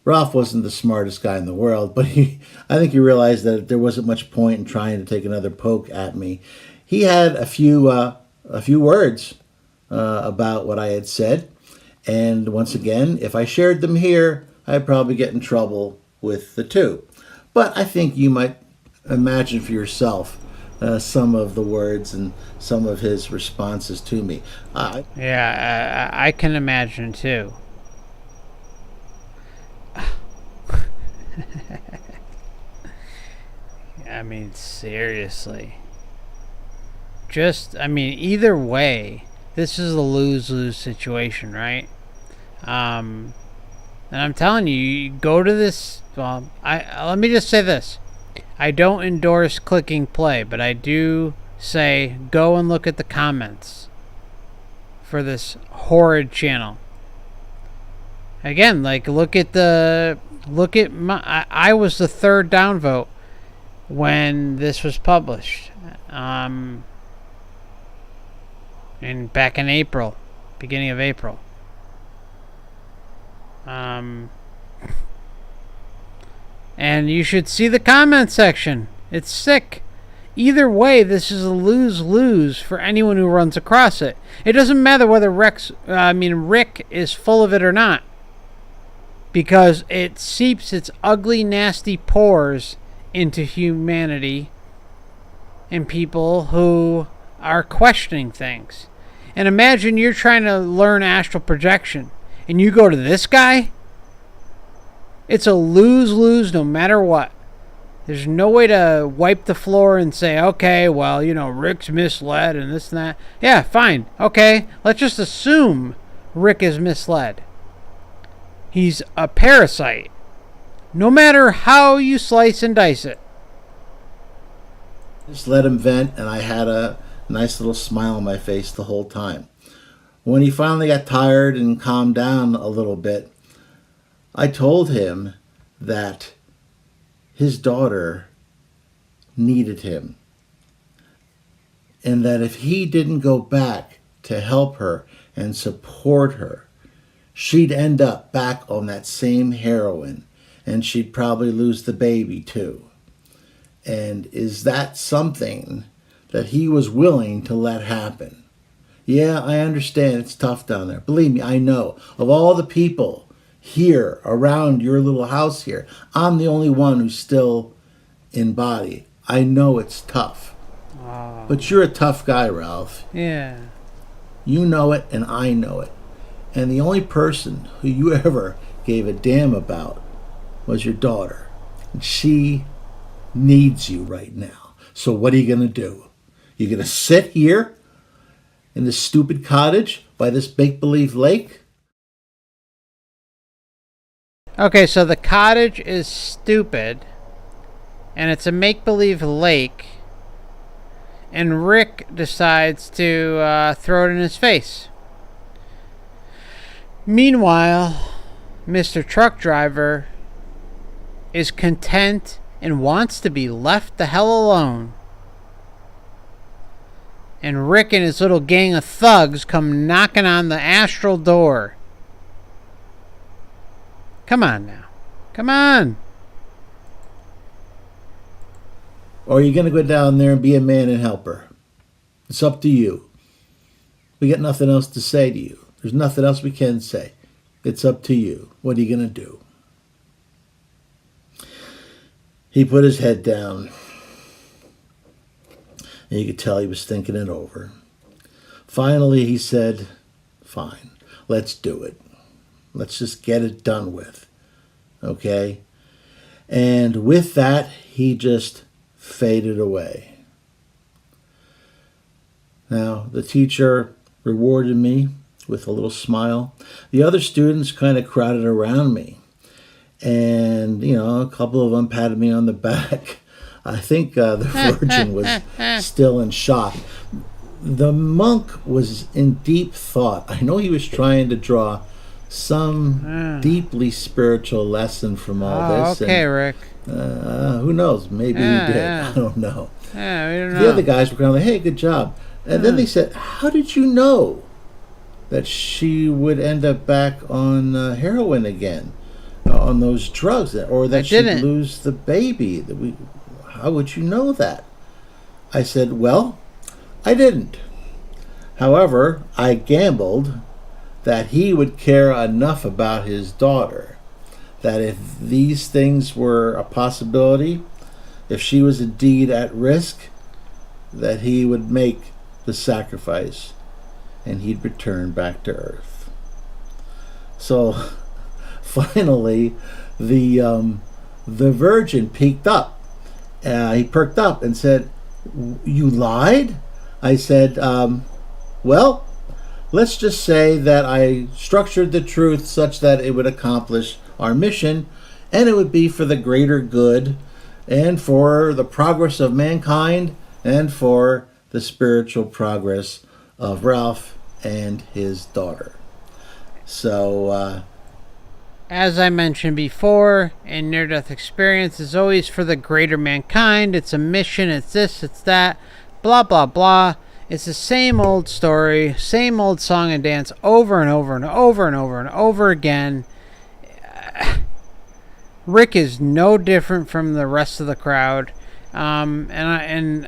Ralph wasn't the smartest guy in the world, but I think he realized that there wasn't much point in trying to take another poke at me. He had a few words about what I had said, and once again, if I shared them here, I'd probably get in trouble with the two. But I think you might imagine for yourself some of the words and some of his responses to me. Yeah, I can imagine too. I mean, seriously. Either way, this is a lose-lose situation, right? And I'm telling you, you go to this. Well, let me just say this: I don't endorse clicking play, but I do say go and look at the comments for this horrid channel. Again, like look at my. I was the third downvote when this was published, and back in April, beginning of April. And you should see the comment section. It's sick. Either way, this is a lose-lose for anyone who runs across it. It doesn't matter whether Rick is full of it or not, because it seeps its ugly, nasty pores into humanity and people who are questioning things. And imagine you're trying to learn astral projection, and you go to this guy. It's a lose-lose no matter what. There's no way to wipe the floor and say, okay, well, Rick's misled and this and that. Yeah, fine. Okay, let's just assume Rick is misled. He's a parasite. No matter how you slice and dice it. Just let him vent, and I had a nice little smile on my face the whole time. When he finally got tired and calmed down a little bit, I told him that his daughter needed him, and that if he didn't go back to help her and support her, she'd end up back on that same heroin, and she'd probably lose the baby too. And is that something that he was willing to let happen? Yeah, I understand it's tough down there. Believe me, I know. Of all the people here around your little house here, I'm the only one who's still in body. I know it's tough. But you're a tough guy, Ralph. Yeah. You know it, and I know it. And the only person who you ever gave a damn about was your daughter. And she needs you right now. So what are you going to do? You're going to sit here in this stupid cottage by this make-believe lake? Okay, so the cottage is stupid, and it's a make-believe lake, and Rick decides to throw it in his face. Meanwhile, Mr. Truck Driver is content and wants to be left the hell alone. And Rick and his little gang of thugs come knocking on the Astral door. Come on now. Come on. Or are you going to go down there and be a man and help her? It's up to you. We got nothing else to say to you. There's nothing else we can say. It's up to you. What are you going to do? He put his head down. And you could tell he was thinking it over. Finally, he said, fine, let's do it. Let's just get it done with. Okay? And with that, he just faded away. Now, the teacher rewarded me with a little smile. The other students kind of crowded around me. And, a couple of them patted me on the back. I think the Virgin was still in shock. The monk was in deep thought. I know he was trying to draw some deeply spiritual lesson from all this. Okay, and, Rick. Who knows? Maybe he did. I don't know. Yeah, we don't know. The other guys were kind of like, hey, good job. And then they said, how did you know that she would end up back on heroin again, on those drugs, or that she'd lose the baby? How would you know that? I said, well, I didn't. However, I gambled that he would care enough about his daughter that if these things were a possibility, if she was indeed at risk, that he would make the sacrifice and he'd return back to Earth. So finally, the Virgin peeked up. He perked up and said, you lied? I said, well, let's just say that I structured the truth such that it would accomplish our mission, and it would be for the greater good and for the progress of mankind and for the spiritual progress of Ralph and his daughter. So, as I mentioned before, a near-death experience is always for the greater mankind. It's a mission, it's this, it's that, blah, blah, blah. It's the same old story, same old song and dance over and over and over and over and over again. Rick is no different from the rest of the crowd. And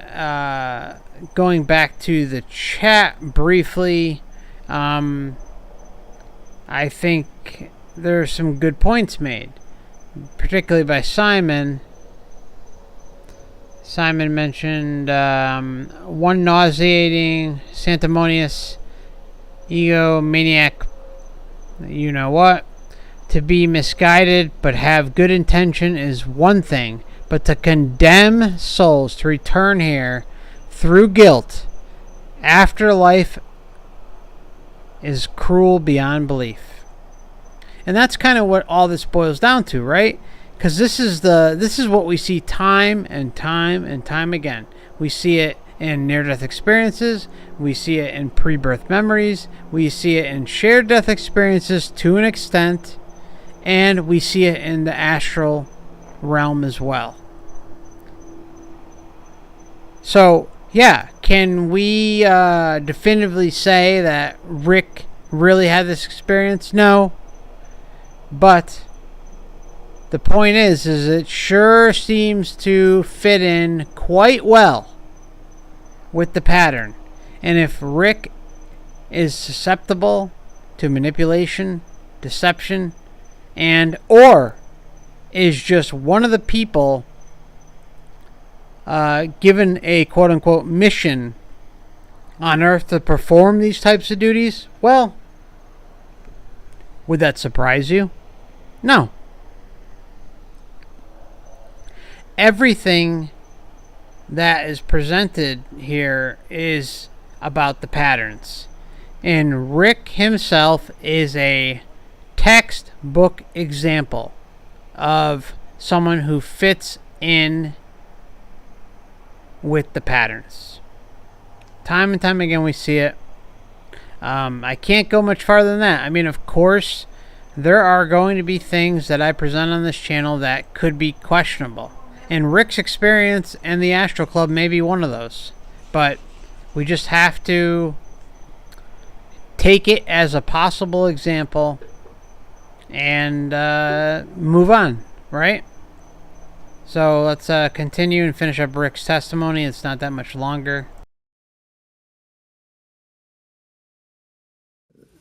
going back to the chat briefly, I think there are some good points made, particularly by Simon. Simon mentioned one nauseating, sanctimonious, egomaniac, you know what? To be misguided but have good intention is one thing, but to condemn souls to return here through guilt, afterlife is cruel beyond belief. And that's kind of what all this boils down to, right? Because this is what we see time and time and time again. We see it in near-death experiences. We see it in pre-birth memories. We see it in shared death experiences to an extent. And we see it in the astral realm as well. So, yeah, can we definitively say that Rick really had this experience? No. But the point is it sure seems to fit in quite well with the pattern. And if Rick is susceptible to manipulation, deception, and or is just one of the people given a quote-unquote mission on Earth to perform these types of duties, well, Would that surprise you? No. Everything that is presented here is about the patterns. And Rick himself is a textbook example of someone who fits in with the patterns. Time and time again we see it. I can't go much farther than that. I mean, of course, there are going to be things that I present on this channel that could be questionable. And Rick's experience and the Astral Club may be one of those. But we just have to take it as a possible example and move on, right? So let's continue and finish up Rick's testimony. It's not that much longer.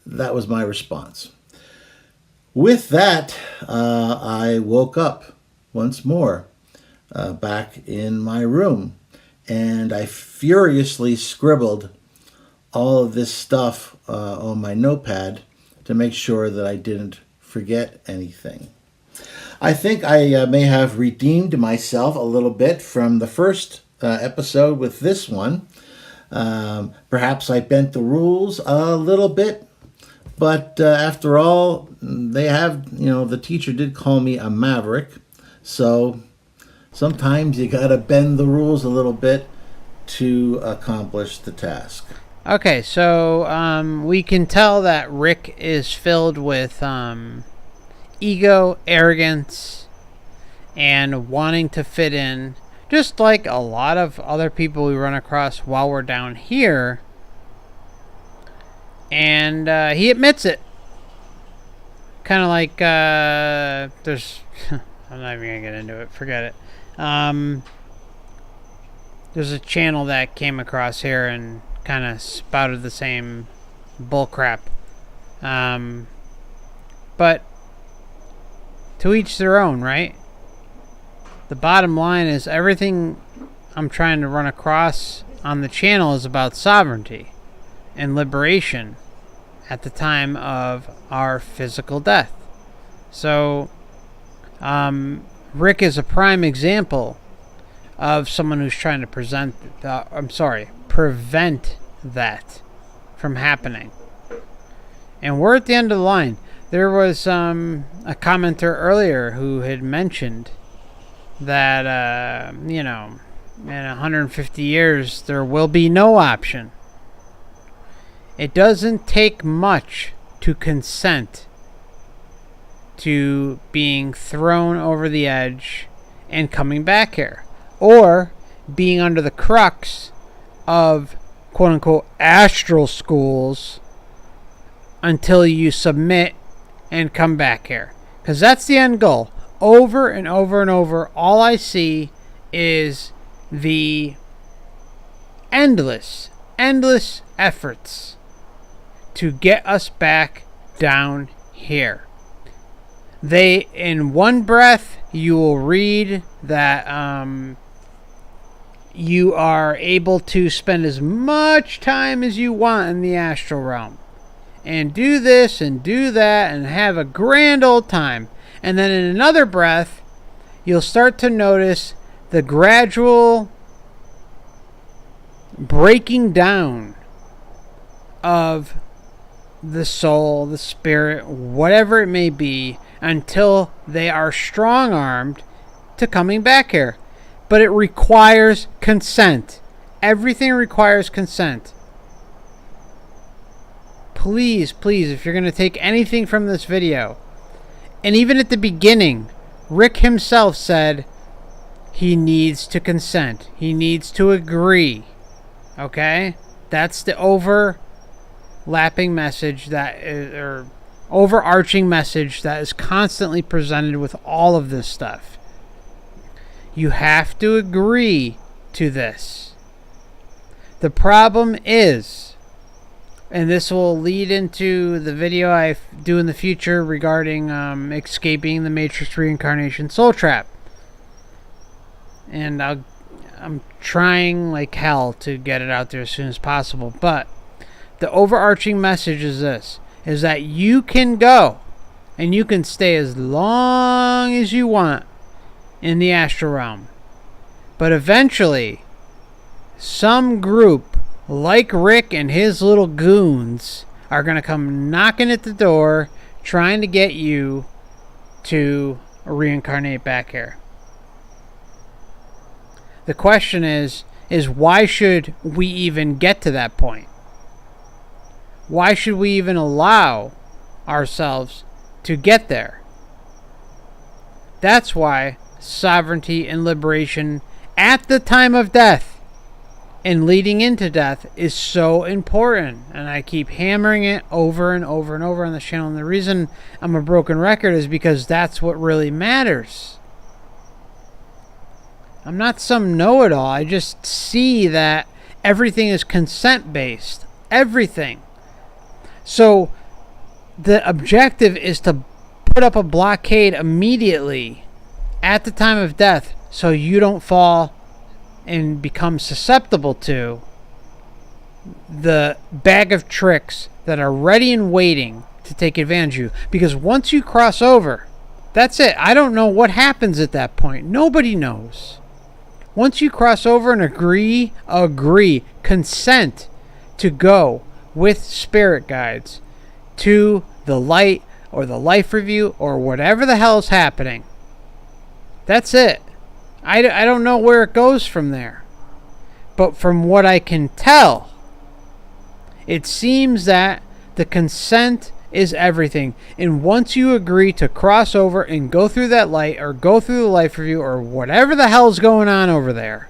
That was my response. With that, I woke up once more back in my room, and I furiously scribbled all of this stuff on my notepad to make sure that I didn't forget anything. I think I may have redeemed myself a little bit from the first episode with this one. Perhaps I bent the rules a little bit, but after all, they have, the teacher did call me a maverick, so sometimes you gotta bend the rules a little bit to accomplish the task. Okay, so we can tell that Rick is filled with ego, arrogance, and wanting to fit in, just like a lot of other people we run across while we're down here. And he admits it. Kind of like there's I'm not even gonna get into it, forget it. There's a channel that came across here and kind of spouted the same bullcrap. But to each their own, right? The bottom line is everything I'm trying to run across on the channel is about sovereignty and liberation at the time of our physical death. So Rick is a prime example of someone who's trying to prevent that from happening. And we're at the end of the line. There was a commenter earlier who had mentioned that, in 150 years, there will be no option. It doesn't take much to consent to being thrown over the edge and coming back here, or being under the crux of quote-unquote astral schools until you submit and come back here, because that's the end goal. Over and over and over, all I see is the endless efforts to get us back down here. They, in one breath, you will read that you are able to spend as much time as you want in the astral realm, and do this and do that and have a grand old time. And then in another breath, you'll start to notice the gradual breaking down of the soul, the spirit, whatever it may be, until they are strong-armed to coming back here. But it requires consent. Everything requires consent. Please, if you're going to take anything from this video, and even at the beginning, Rick himself said he needs to consent. He needs to agree. Okay? That's the overlapping message or overarching message that is constantly presented with all of this stuff. You have to agree to this. The problem is, and this will lead into the video I do in the future regarding escaping the Matrix Reincarnation Soul Trap. And I'm trying like hell to get it out there as soon as possible. But the overarching message is this, is that you can go and you can stay as long as you want in the astral realm. But eventually, some group like Rick and his little goons are going to come knocking at the door trying to get you to reincarnate back here. The question is why should we even get to that point? Why should we even allow ourselves to get there? That's why sovereignty and liberation at the time of death and leading into death is so important. And I keep hammering it over and over and over on the channel. And the reason I'm a broken record is because that's what really matters. I'm not some know-it-all. I just see that everything is consent-based. Everything. So the objective is to put up a blockade immediately at the time of death so you don't fall and become susceptible to the bag of tricks that are ready and waiting to take advantage of you. Because once you cross over, that's it. I don't know what happens at that point. Nobody knows. Once you cross over and agree, consent to go with spirit guides to the light or the life review or whatever the hell is happening. That's it. I don't know where it goes from there. But from what I can tell, it seems that the consent is everything. And once you agree to cross over and go through that light or go through the life review or whatever the hell's going on over there,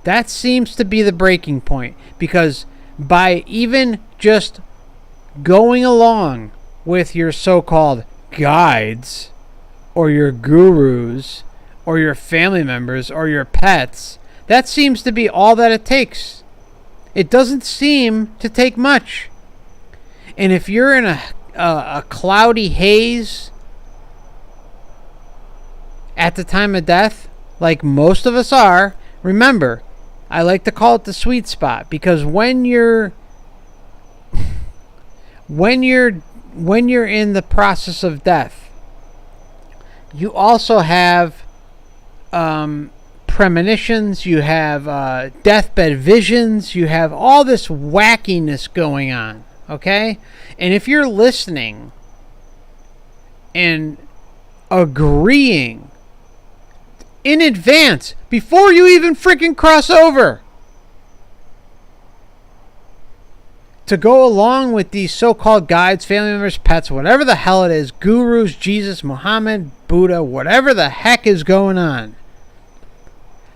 that seems to be the breaking point. Because by even just going along with your so-called guides or your gurus or your family members or your pets, that seems to be all that it takes. It doesn't seem to take much. And if you're in a cloudy haze at the time of death, like most of us are, remember, I like to call it the sweet spot, because when you're in the process of death, you also have premonitions, you have deathbed visions, you have all this wackiness going on. Okay? And if you're listening and agreeing in advance, before you even freaking cross over, to go along with these so-called guides, family members, pets, whatever the hell it is, gurus, Jesus, Muhammad, Buddha, whatever the heck is going on,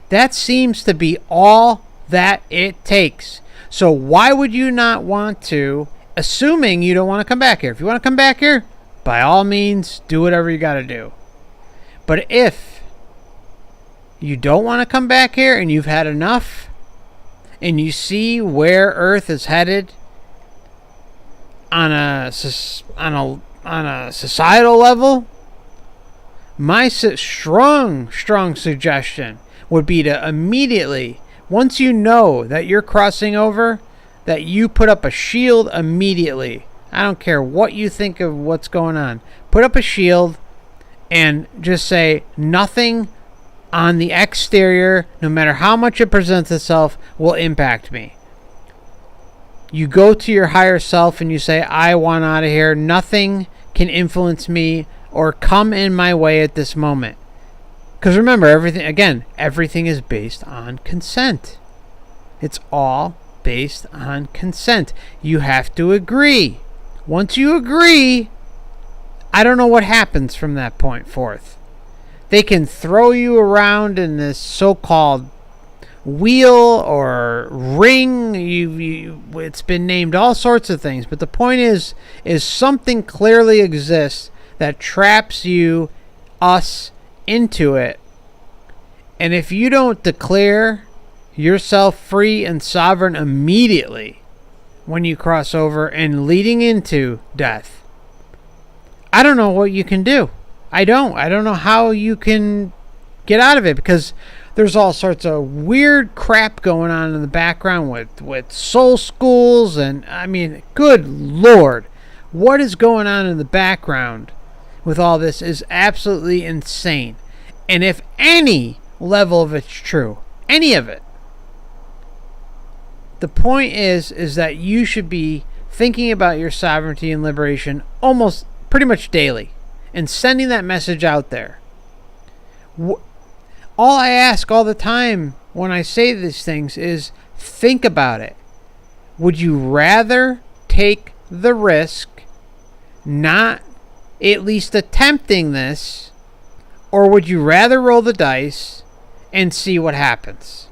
that seems to be all that it takes. So why would you not want to, assuming you don't want to come back here? If you want to come back here, by all means, do whatever you got to do. But if you don't want to come back here and you've had enough and you see where Earth is headed on a societal level, my strong suggestion would be to immediately, once you know that you're crossing over, that you put up a shield immediately. I don't care what you think of what's going on. Put up a shield and just say nothing on the exterior, no matter how much it presents itself, will impact me. You go to your higher self and you say, I want out of here. Nothing can influence me or come in my way at this moment. Because remember, everything is based on consent. It's all based on consent. You have to agree. Once you agree, I don't know what happens from that point forth. They can throw you around in this so-called wheel or ring. It's been named all sorts of things, but the point is something clearly exists that traps us into it. And if you don't declare yourself free and sovereign immediately when you cross over and leading into death, I don't know what you can do. I don't know how you can get out of it, because there's all sorts of weird crap going on in the background with soul schools, and I mean, good Lord, what is going on in the background with all this is absolutely insane. And if any level of it's true, any of it, the point is that you should be thinking about your sovereignty and liberation almost pretty much daily and sending that message out there. All I ask all the time when I say these things is think about it. Would you rather take the risk not at least attempting this, or would you rather roll the dice and see what happens?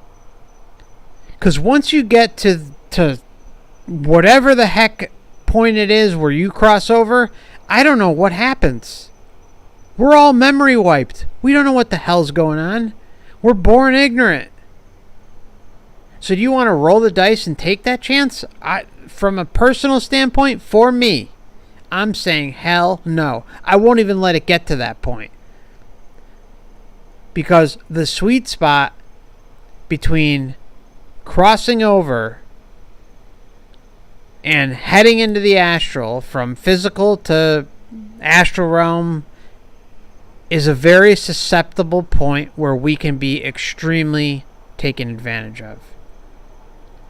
Because once you get to whatever the heck point it is where you cross over, I don't know what happens. We're all memory wiped. We don't know what the hell's going on. We're born ignorant. So do you want to roll the dice and take that chance? From a personal standpoint, for me, I'm saying hell no. I won't even let it get to that point. Because the sweet spot between crossing over and heading into the astral, from physical to astral realm, is a very susceptible point where we can be extremely taken advantage of.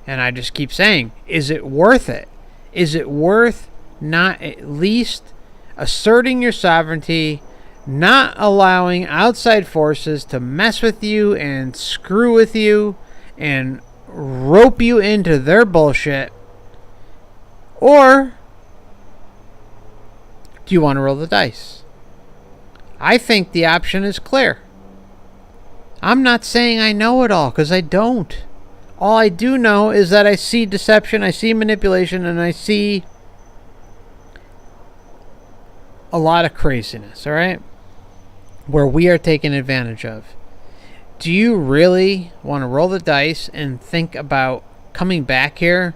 And I just keep saying, is it worth it? Is it worth not at least asserting your sovereignty, not allowing outside forces to mess with you and screw with you and rope you into their bullshit? Or do you want to roll the dice? I think the option is clear. I'm not saying I know it all, because I don't. All I do know is that I see deception, I see manipulation, and I see a lot of craziness, alright? Where we are taken advantage of. Do you really want to roll the dice and think about coming back here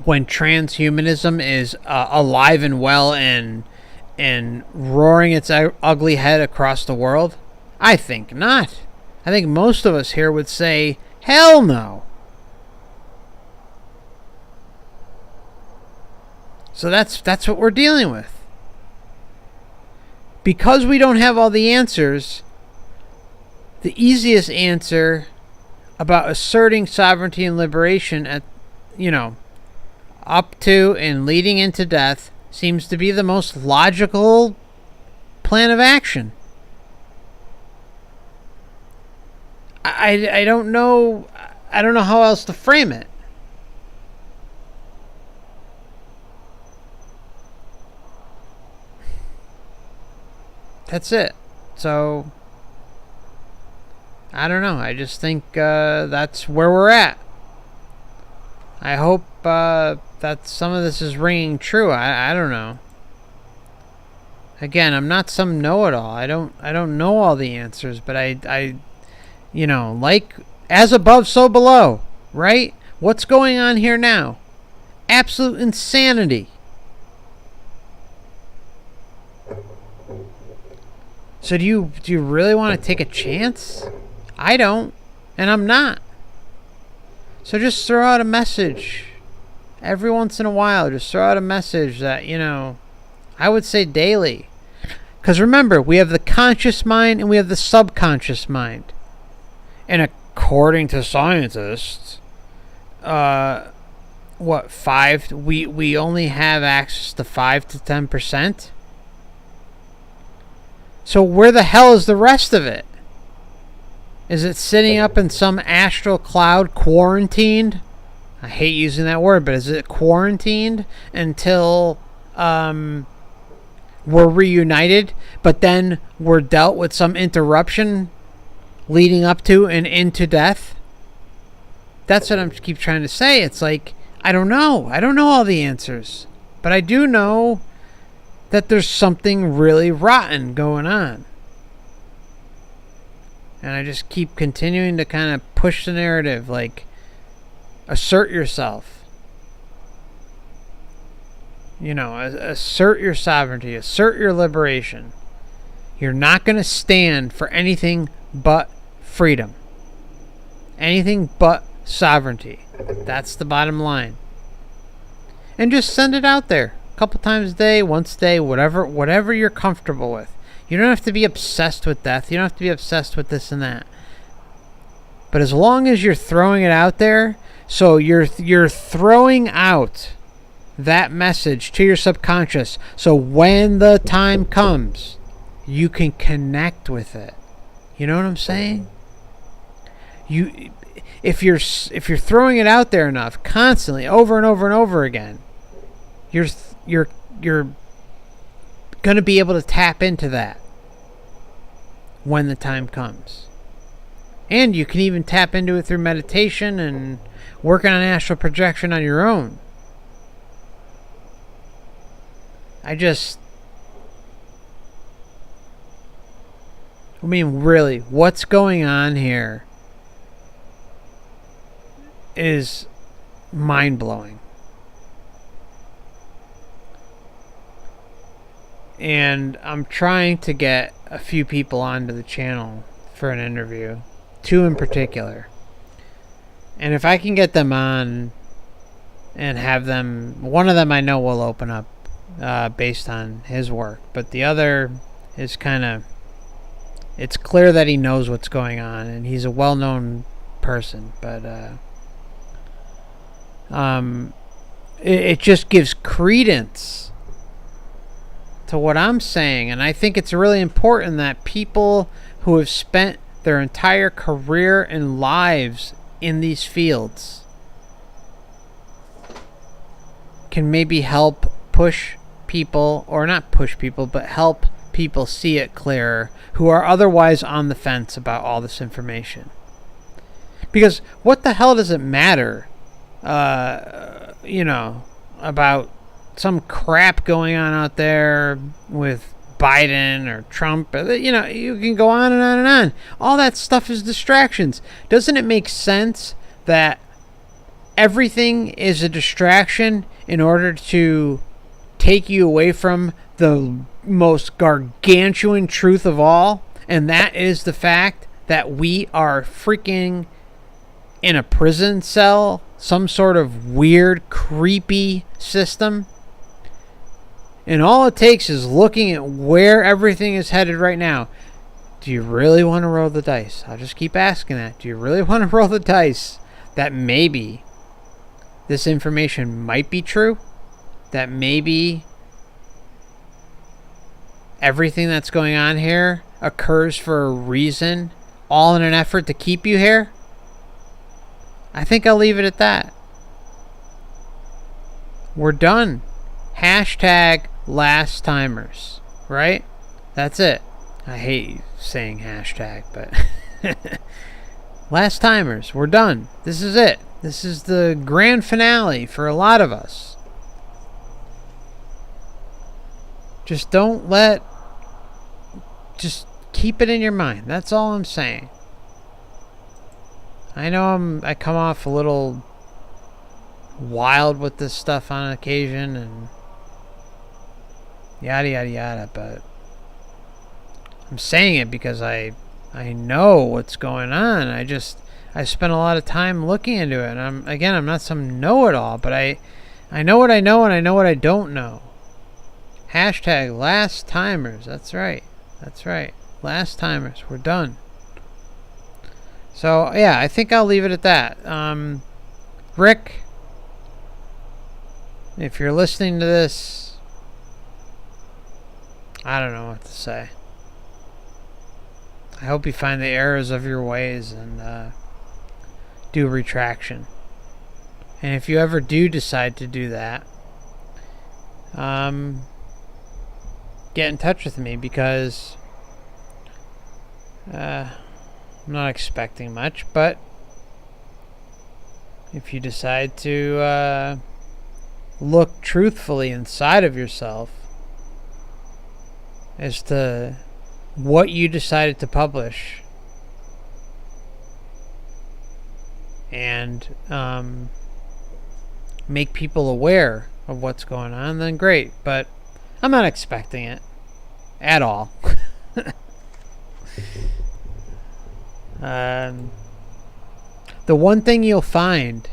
when transhumanism is alive and well and roaring its ugly head across the world? I think not. I think most of us here would say, hell no. So that's what we're dealing with. Because we don't have all the answers, the easiest answer about asserting sovereignty and liberation at, up to and leading into death seems to be the most logical plan of action. I don't know how else to frame it. That's it. So I don't know. I just think that's where we're at. I hope that some of this is ringing true. I don't know. Again, I'm not some know-it-all. I don't know all the answers, but I like as above, so below, right? What's going on here now? Absolute insanity. So do you really want to take a chance? I don't, and I'm not. So just throw out a message. Every once in a while, just throw out a message that, I would say daily. Because remember, we have the conscious mind and we have the subconscious mind. And according to scientists, we only have access to 5 to 10%? So where the hell is the rest of it? Is it sitting up in some astral cloud quarantined? I hate using that word, but is it quarantined until we're reunited, but then we're dealt with some interruption leading up to and into death? That's what I keep trying to say. It's like, I don't know. I don't know all the answers. But I do know that there's something really rotten going on. And I just keep continuing to kind of push the narrative, like, assert yourself. Assert your sovereignty, assert your liberation. You're not going to stand for anything but freedom. Anything but sovereignty. That's the bottom line. And just send it out there. couple times a day, once a day, whatever you're comfortable with. You don't have to be obsessed with death. You don't have to be obsessed with this and that. But as long as you're throwing it out there, so you're throwing out that message to your subconscious, so when the time comes, you can connect with it. You know what I'm saying? If you're throwing it out there enough, constantly, over and over and over again, you're gonna be able to tap into that when the time comes. And you can even tap into it through meditation and working on astral projection on your own. I mean, really, what's going on here is mind-blowing. And I'm trying to get a few people onto the channel for an interview. 2 in particular. And if I can get them on and have them... One of them I know will open up based on his work. But the other is kind of... It's clear that he knows what's going on. And he's a well-known person. But it just gives credence to what I'm saying. And I think it's really important that people who have spent their entire career and lives in these fields can maybe help push people, or not push people, but help people see it clearer who are otherwise on the fence about all this information. Because what the hell does it matter, about some crap going on out there with Biden or Trump? You can go on and on and on. All that stuff is distractions. Doesn't it make sense that everything is a distraction in order to take you away from the most gargantuan truth of all? And that is the fact that we are freaking in a prison cell, some sort of weird, creepy system. And all it takes is looking at where everything is headed right now. Do you really want to roll the dice? I'll just keep asking that. Do you really want to roll the dice that maybe this information might be true? That maybe everything that's going on here occurs for a reason, all in an effort to keep you here? I think I'll leave it at that. We're done. Hashtag last timers, right? That's it. I hate saying hashtag, but last timers, we're done. This is it. This is the grand finale for a lot of us. Just just keep it in your mind. That's all I'm saying. I know I come off a little wild with this stuff on occasion and yada yada yada, but I'm saying it because I know what's going on. I spent a lot of time looking into it, and I'm not some know-it-all, but I know what I know and I know what I don't know. Hashtag last timers. That's right. Last timers. We're done. So yeah, I think I'll leave it at that. Rick, if you're listening to this, I don't know what to say. I hope you find the errors of your ways and do retraction. And if you ever do decide to do that, get in touch with me, because I'm not expecting much, but if you decide to look truthfully inside of yourself as to what you decided to publish and make people aware of what's going on, then great. But I'm not expecting it at all. The one thing you'll find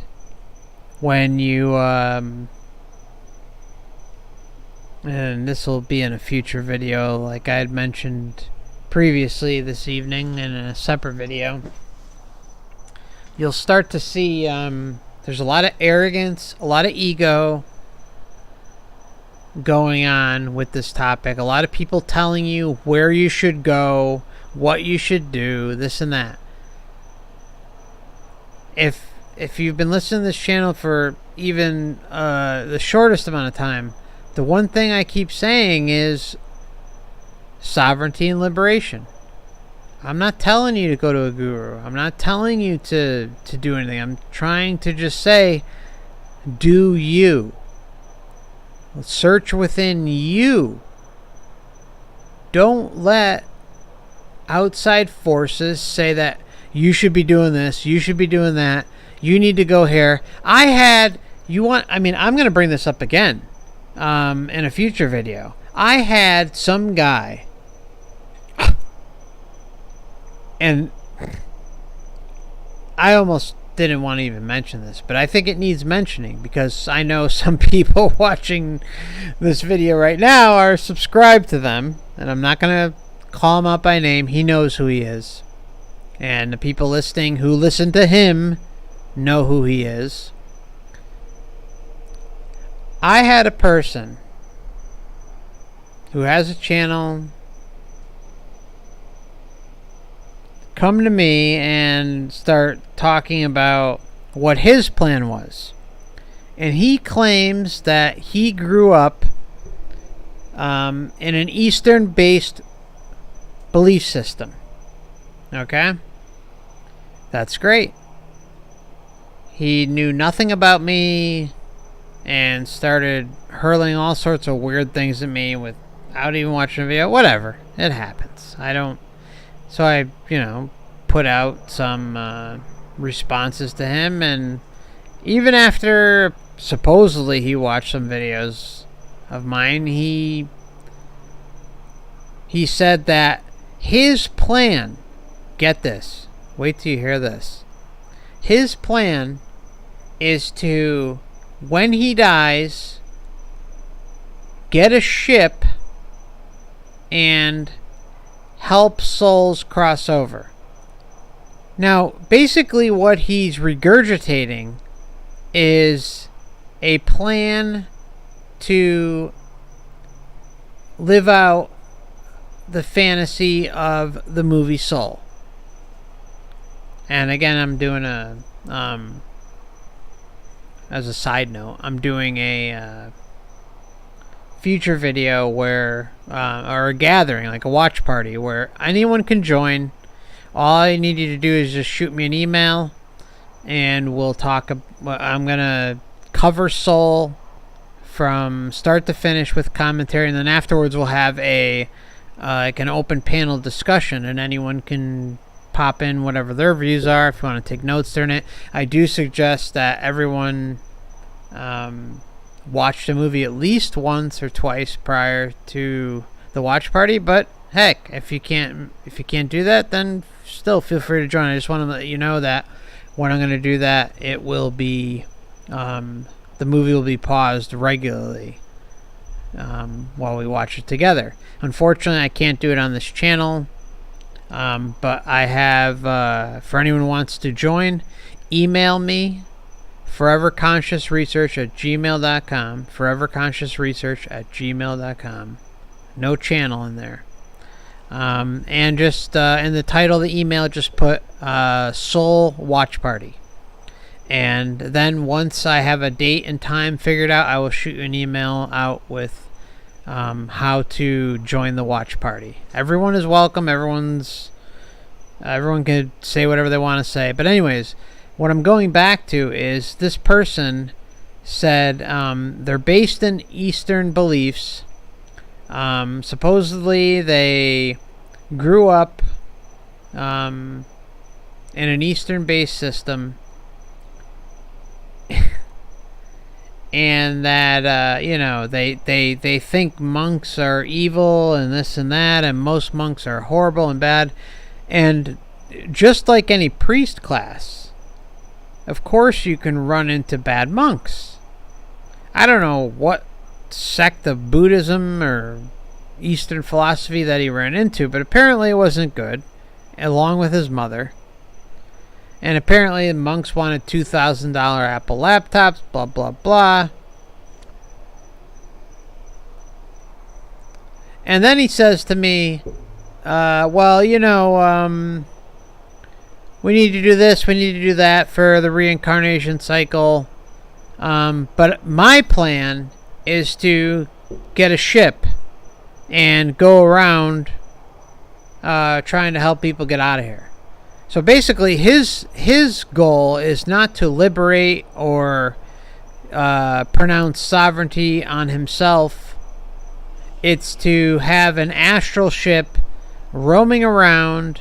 when you and this will be in a future video, like I had mentioned previously this evening in a separate video. You'll start to see there's a lot of arrogance, a lot of ego going on with this topic. A lot of people telling you where you should go, what you should do, this and that. If you've been listening to this channel for even the shortest amount of time, the one thing I keep saying is sovereignty and liberation. I'm not telling you to go to a guru. I'm not telling you to do anything. I'm trying to just say, do you. Search within you. Don't let outside forces say that you should be doing this, you should be doing that, you need to go here. I'm going to bring this up again in a future video. I had some guy, and I almost didn't want to even mention this, but I think it needs mentioning because I know some people watching this video right now are subscribed to them, and I'm not going to call him out by name. He knows who he is, and the people listening who listen to him know who he is. I had a person who has a channel come to me and start talking about what his plan was. And he claims that he grew up in an Eastern-based belief system. Okay? That's great. He knew nothing about me and started hurling all sorts of weird things at me without even watching a video. Whatever. It happens. So I, put out some responses to him, and even after supposedly he watched some videos of mine, he said that his plan, get this, wait till you hear this, his plan is to, when he dies, get a ship and help souls cross over. Now, basically what he's regurgitating is a plan to live out the fantasy of the movie Soul. And again, I'm doing as a side note, I'm doing a future video where, or a gathering, like a watch party, where anyone can join. All I need you to do is just shoot me an email, and we'll talk. I'm gonna cover Soul from start to finish with commentary, and then afterwards we'll have like an open panel discussion, and anyone can pop in whatever their views are if you want to take notes during it. I do suggest that everyone watch the movie at least once or twice prior to the watch party, but heck, if you can't do that, then still feel free to join. I just want to let you know that when I'm going to do that, it will be the movie will be paused regularly while we watch it together. Unfortunately, I can't do it on this channel, but I have, for anyone who wants to join, email me, foreverconsciousresearch@gmail.com, foreverconsciousresearch@gmail.com. No channel in there. And just in the title of the email, just put Soul Watch Party. And then once I have a date and time figured out, I will shoot you an email out with how to join the watch party. Everyone is welcome. Everyone can say whatever they want to say. But anyways, what I'm going back to is this person said they're based in Eastern beliefs. Supposedly they grew up in an Eastern-based system, and that they think monks are evil and this and that, and most monks are horrible and bad. And just like any priest class, of course you can run into bad monks. I don't know what sect of Buddhism or Eastern philosophy that he ran into, but apparently it wasn't good, along with his mother. And apparently the monks wanted $2,000 Apple laptops, blah, blah, blah. And then he says to me, well, you know, we need to do this, we need to do that for the reincarnation cycle. But my plan is to get a ship and go around trying to help people get out of here. So basically his goal is not to liberate or pronounce sovereignty on himself. It's to have an astral ship roaming around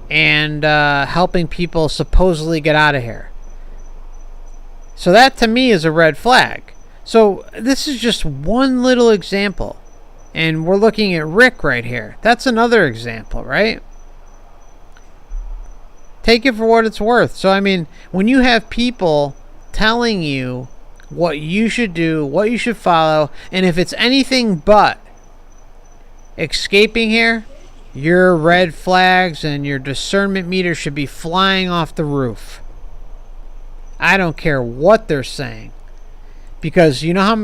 and helping people supposedly get out of here. So that to me is a red flag. So this is just one little example. And we're looking at Rick right here. That's another example, right? Take it for what it's worth. So, I mean, when you have people telling you what you should do, what you should follow, and if it's anything but escaping here, your red flags and your discernment meter should be flying off the roof. I don't care what they're saying. Because you know how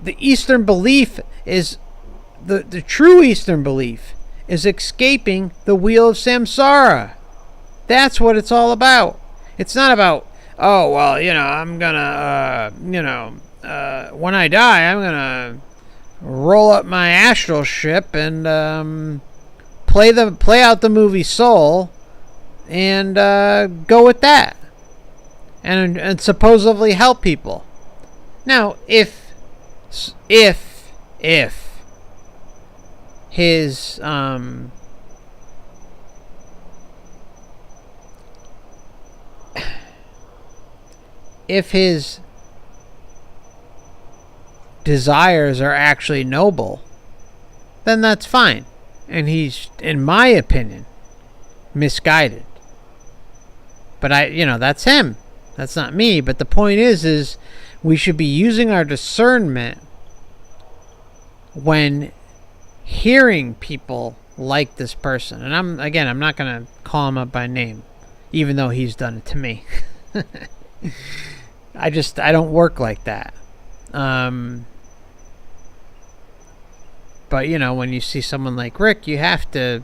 the Eastern belief is the true Eastern belief is escaping the wheel of samsara. That's what it's all about. It's not about, oh, well, you know, I'm gonna, when I die, I'm gonna roll up my astral ship and play out the movie Soul and go with that and supposedly help people. Now, if his if his desires are actually noble, then that's fine. And he's, in my opinion, misguided. But that's him. That's not me. But the point is we should be using our discernment when hearing people like this person. And I'm not going to call him up by name, even though he's done it to me. I don't work like that. But, when you see someone like Rick, you have to,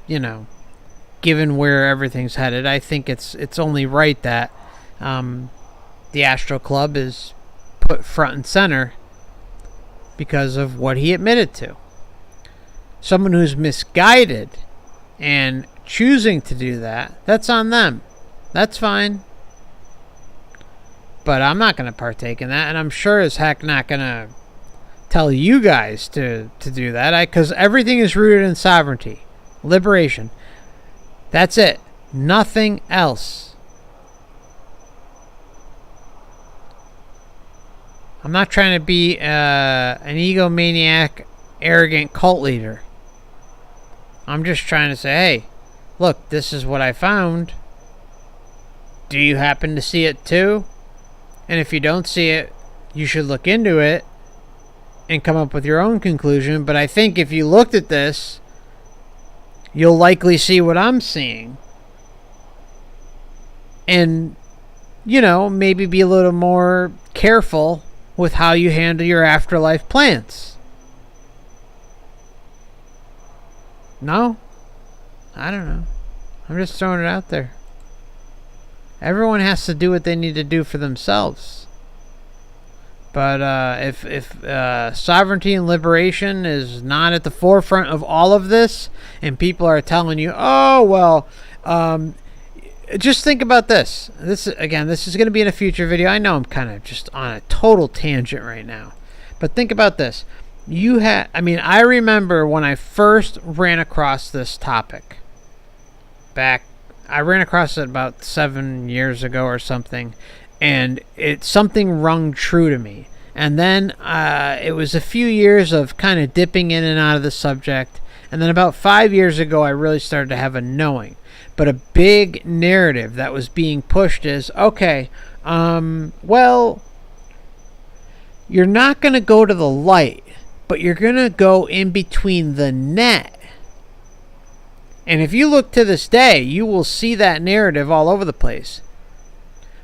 given where everything's headed, I think it's only right that the Astral Club is put front and center because of what he admitted to. Someone who's misguided and choosing to do that, that's on them. That's fine. But I'm not going to partake in that, and I'm sure as heck not going to tell you guys to do that, because everything is rooted in sovereignty, liberation. That's it. Nothing else. I'm not trying to be an egomaniac, arrogant cult leader. I'm just trying to say, hey, look, this is what I found. Do you happen to see it too? And if you don't see it, you should look into it and come up with your own conclusion. But I think if you looked at this, you'll likely see what I'm seeing. And, maybe be a little more careful with how you handle your afterlife plans. No? I don't know. I'm just throwing it out there. Everyone has to do what they need to do for themselves. But if sovereignty and liberation is not at the forefront of all of this, and people are telling you, oh, well, just think about this. This is going to be in a future video. I know I'm kind of just on a total tangent right now. But think about this. I remember when I first ran across this topic. I ran across it about 7 years ago or something. And something rung true to me. And then it was a few years of kind of dipping in and out of the subject. And then about 5 years ago, I really started to have a knowing. But a big narrative that was being pushed is, okay, well, you're not going to go to the light, but you're going to go in between the net. And if you look to this day, you will see that narrative all over the place.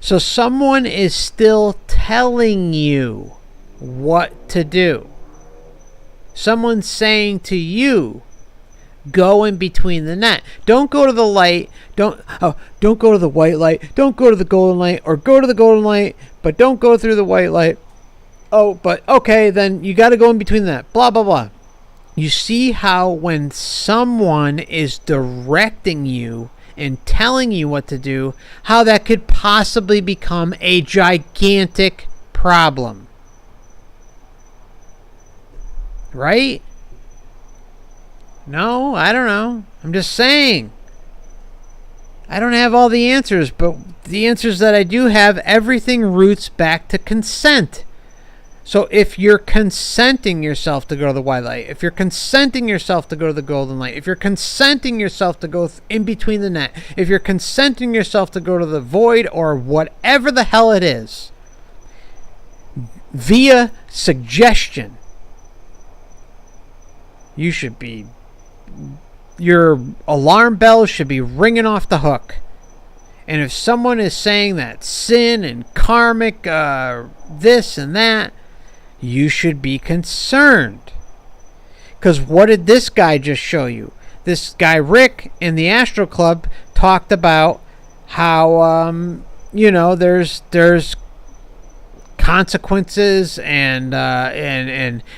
So someone is still telling you what to do. Someone's saying to you, go in between the net. Don't go to the light. Don't go to the white light. Don't go to the golden light, or go to the golden light, but don't go through the white light. Oh, but okay, then you got to go in between that. Blah, blah, blah. You see how when someone is directing you and telling you what to do, how that could possibly become a gigantic problem. Right? No, I don't know. I'm just saying. I don't have all the answers, but the answers that I do have, everything roots back to consent. So if you're consenting yourself to go to the white light, if you're consenting yourself to go to the golden light, if you're consenting yourself to go in between the net, if you're consenting yourself to go to the void or whatever the hell it is, via suggestion, you should be, your alarm bells should be ringing off the hook. And if someone is saying that sin and karmic this and that, you should be concerned. Because what did this guy just show you? This guy Rick in the Astral Club talked about how there's consequences and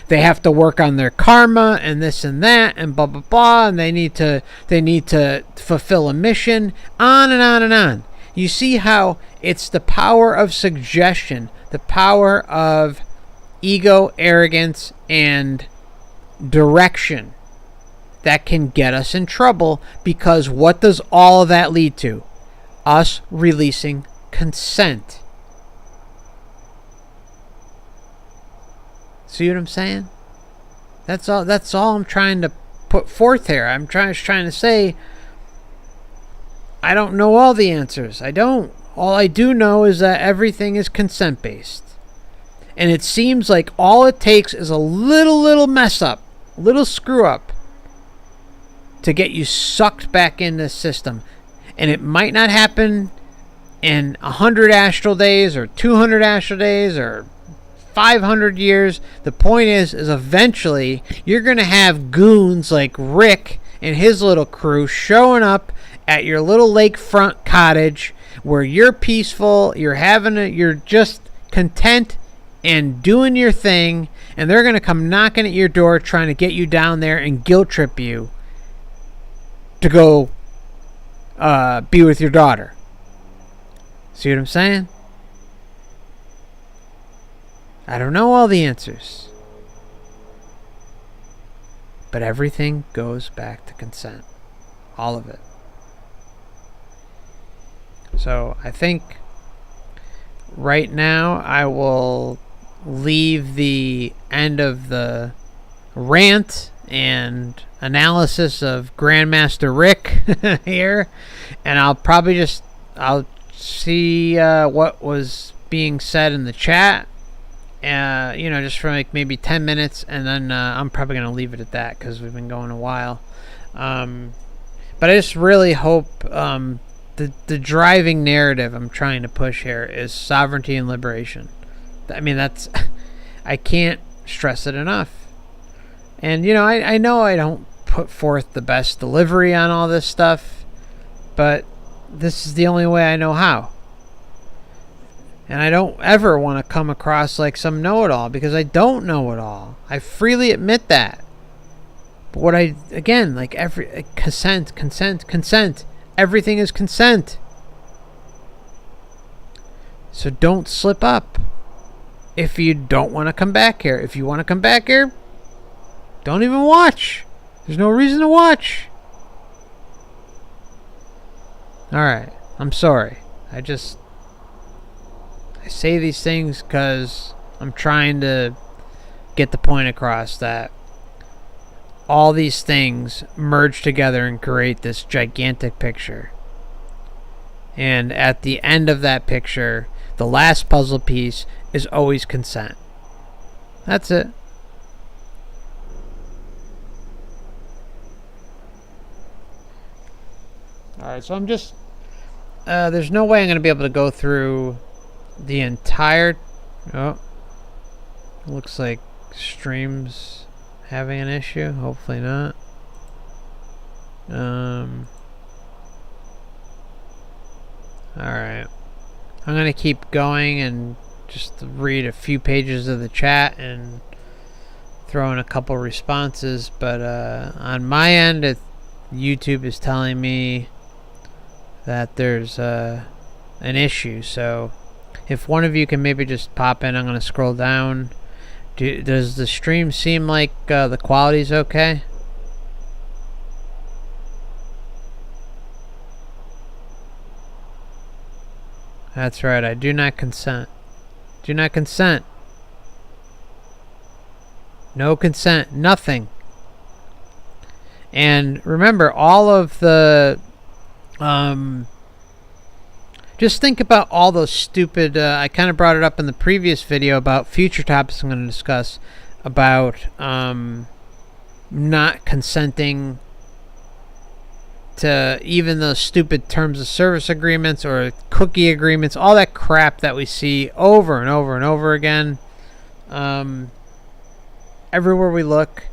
they have to work on their karma and this and that and blah blah blah, and they need to fulfill a mission, on and on and on. You see how it's the power of suggestion, the power of ego, arrogance, and direction that can get us in trouble, because what does all of that lead to? Us releasing consent. See what I'm saying? That's all I'm trying to put forth here. I'm trying to say I don't know all the answers. I don't. All I do know is that everything is consent based. And it seems like all it takes is a little mess up, a little screw up, to get you sucked back in this system. And it might not happen in 100 astral days or 200 astral days or 500 years. The point is eventually you're going to have goons like Rick and his little crew showing up at your little lakefront cottage where you're peaceful, you're just content and doing your thing, and they're going to come knocking at your door trying to get you down there and guilt trip you to go be with your daughter. See what I'm saying? I don't know all the answers, but everything goes back to consent. All of it. So I think right now I will leave the end of the rant and analysis of Grandmaster Rick here, and I'll see what was being said in the chat, just for like maybe 10 minutes, and then I'm probably going to leave it at that because we've been going a while. But I just really hope the driving narrative I'm trying to push here is sovereignty and liberation. I mean, I can't stress it enough. And, I know I don't put forth the best delivery on all this stuff, but this is the only way I know how. And I don't ever want to come across like some know-it-all, because I don't know it all. I freely admit that. But consent. Everything is consent. So don't slip up. If you don't want to come back here. If you want to come back here, don't even watch. There's no reason to watch. Alright, I'm sorry. I say these things because I'm trying to get the point across that all these things merge together and create this gigantic picture. And at the end of that picture, the last puzzle piece is always consent. That's it. Alright, so I'm just... there's no way I'm going to be able to go through the entire... Oh. Looks like stream's having an issue. Hopefully not. Alright. I'm going to keep going and just read a few pages of the chat and throw in a couple responses. But on my end, YouTube is telling me that there's an issue. So if one of you can maybe just pop in, I'm going to scroll down. Does the stream seem like the quality's okay? That's right, I do not consent. Do not consent. No consent, nothing. And remember, all of the... just think about all those stupid... I kind of brought it up in the previous video about future topics I'm going to discuss. About not consenting to even those stupid terms of service agreements or cookie agreements, all that crap that we see over and over and over again. Everywhere we look,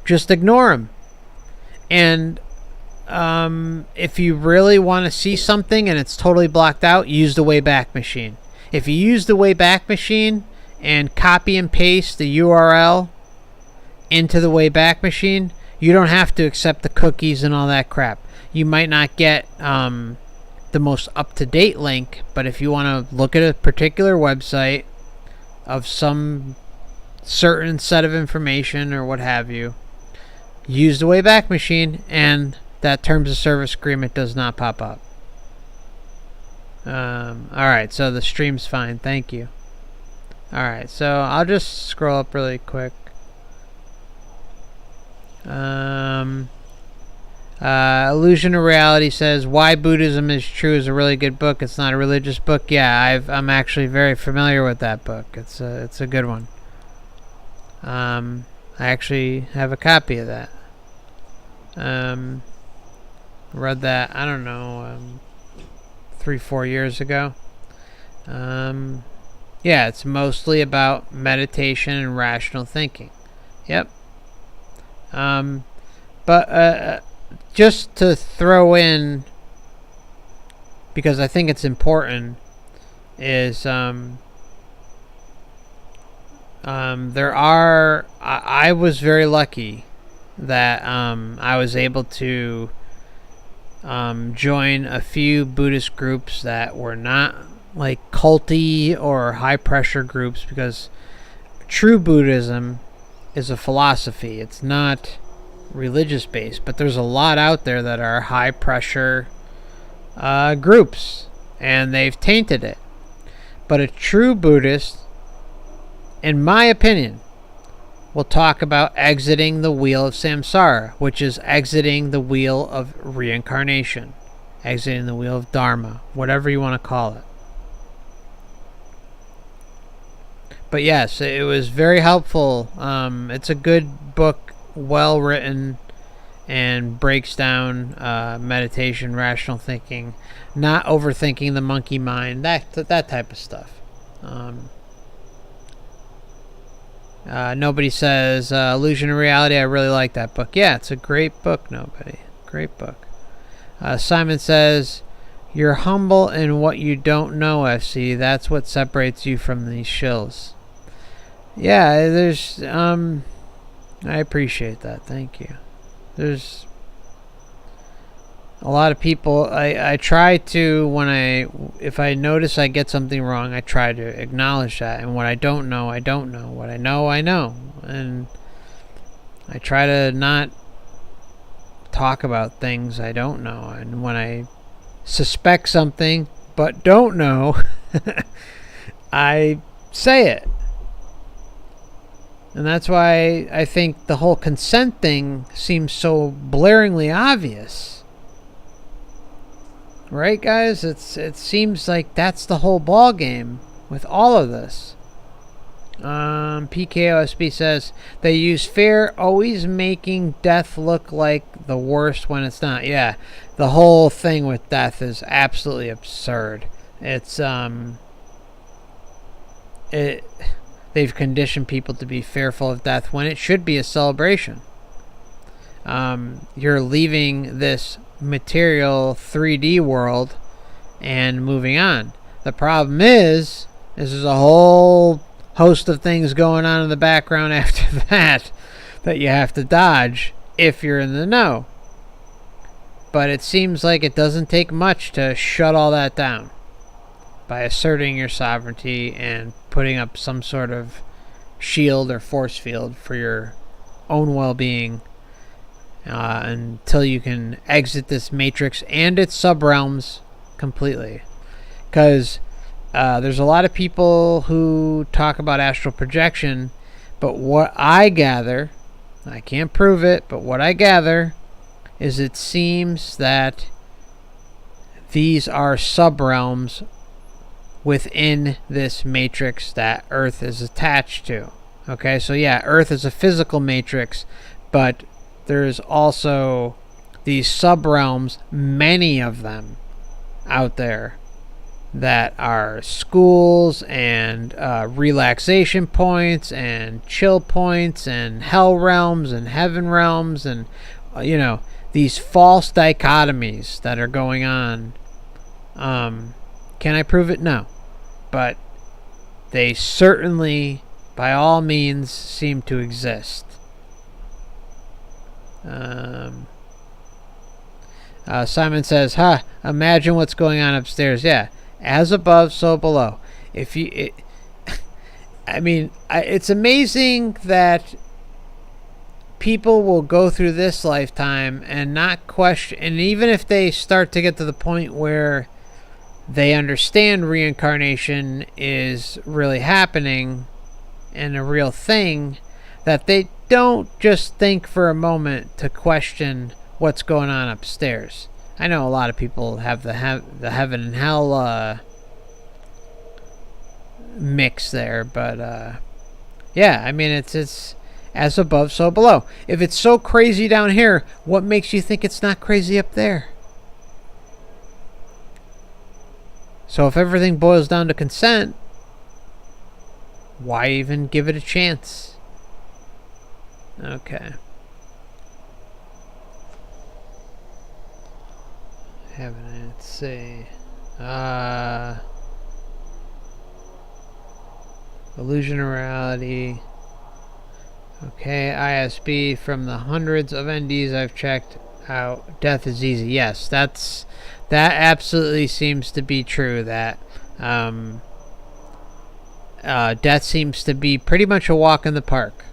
just ignore them. And if you really want to see something and it's totally blocked out, use the Wayback Machine. If you use the Wayback Machine and copy and paste the URL into the Wayback Machine, you don't have to accept the cookies and all that crap. You might not get the most up-to-date link, but if you want to look at a particular website of some certain set of information or what have you, use the Wayback Machine and that terms of service agreement does not pop up. Alright, so the stream's fine. Thank you. Alright, so I'll just scroll up really quick. Illusion of Reality says, Why Buddhism is True is a really good book. It's not a religious book. Yeah, I'm actually very familiar with that book. It's a good one. I actually have a copy of that. Read that, I don't know, 3-4 years ago. Yeah, it's mostly about meditation and rational thinking. Yep. But just to throw in, because I think it's important, is there are... I was very lucky that I was able to join a few Buddhist groups that were not like culty or high pressure groups, because true Buddhism is a philosophy. It's not religious based, but there's a lot out there that are high pressure groups, and they've tainted it. But a true Buddhist, in my opinion, will talk about exiting the wheel of samsara, which is exiting the wheel of reincarnation, exiting the wheel of dharma, whatever you want to call it. But yes, it was very helpful. It's a good book, well written, and breaks down meditation, rational thinking, not overthinking the monkey mind, that type of stuff. Nobody says Illusion of Reality. I really like that book. Yeah, it's a great book. Nobody, great book. Simon says, "You're humble in what you don't know, FC. That's what separates you from these shills." Yeah, there's I appreciate that. Thank you. There's a lot of people. I try to, if I notice I get something wrong, I try to acknowledge that. And what I don't know, I don't know. What I know, I know. And I try to not talk about things I don't know. And when I suspect something but don't know, I say it. And that's why I think the whole consent thing seems so blaringly obvious. Right, guys? It seems like that's the whole ball game with all of this. PKOSB says they use fear, always making death look like the worst when it's not. Yeah, the whole thing with death is absolutely absurd. It's they've conditioned people to be fearful of death when it should be a celebration. You're leaving this material 3D world and moving on. The problem is there's a whole host of things going on in the background after that you have to dodge if you're in the know. But it seems like it doesn't take much to shut all that down by asserting your sovereignty and putting up some sort of shield or force field for your own well-being until you can exit this matrix and its subrealms completely. Because there's a lot of people who talk about astral projection, but what I gather, I can't prove it, but what I gather is it seems that these are subrealms within this matrix that Earth is attached to. Okay, so yeah, Earth is a physical matrix, but there's also these subrealms, many of them out there, that are schools and relaxation points and chill points and hell realms and heaven realms and these false dichotomies that are going on. Can I prove it? No, but they certainly by all means seem to exist. Simon says, imagine what's going on upstairs. Yeah, as above, so below. It's amazing that people will go through this lifetime and not question, and even if they start to get to the point where they understand reincarnation is really happening and a real thing, that they don't just think for a moment to question what's going on upstairs. I know a lot of people have the heaven and hell mix there, but it's as above, so below. If it's so crazy down here, what makes you think it's not crazy up there? So if everything boils down to consent, why even give it a chance? Okay. Let's see. Illusion of reality. Okay, ISB, from the hundreds of NDs I've checked out, death is easy. Yes, that absolutely seems to be true. That death seems to be pretty much a walk in the park.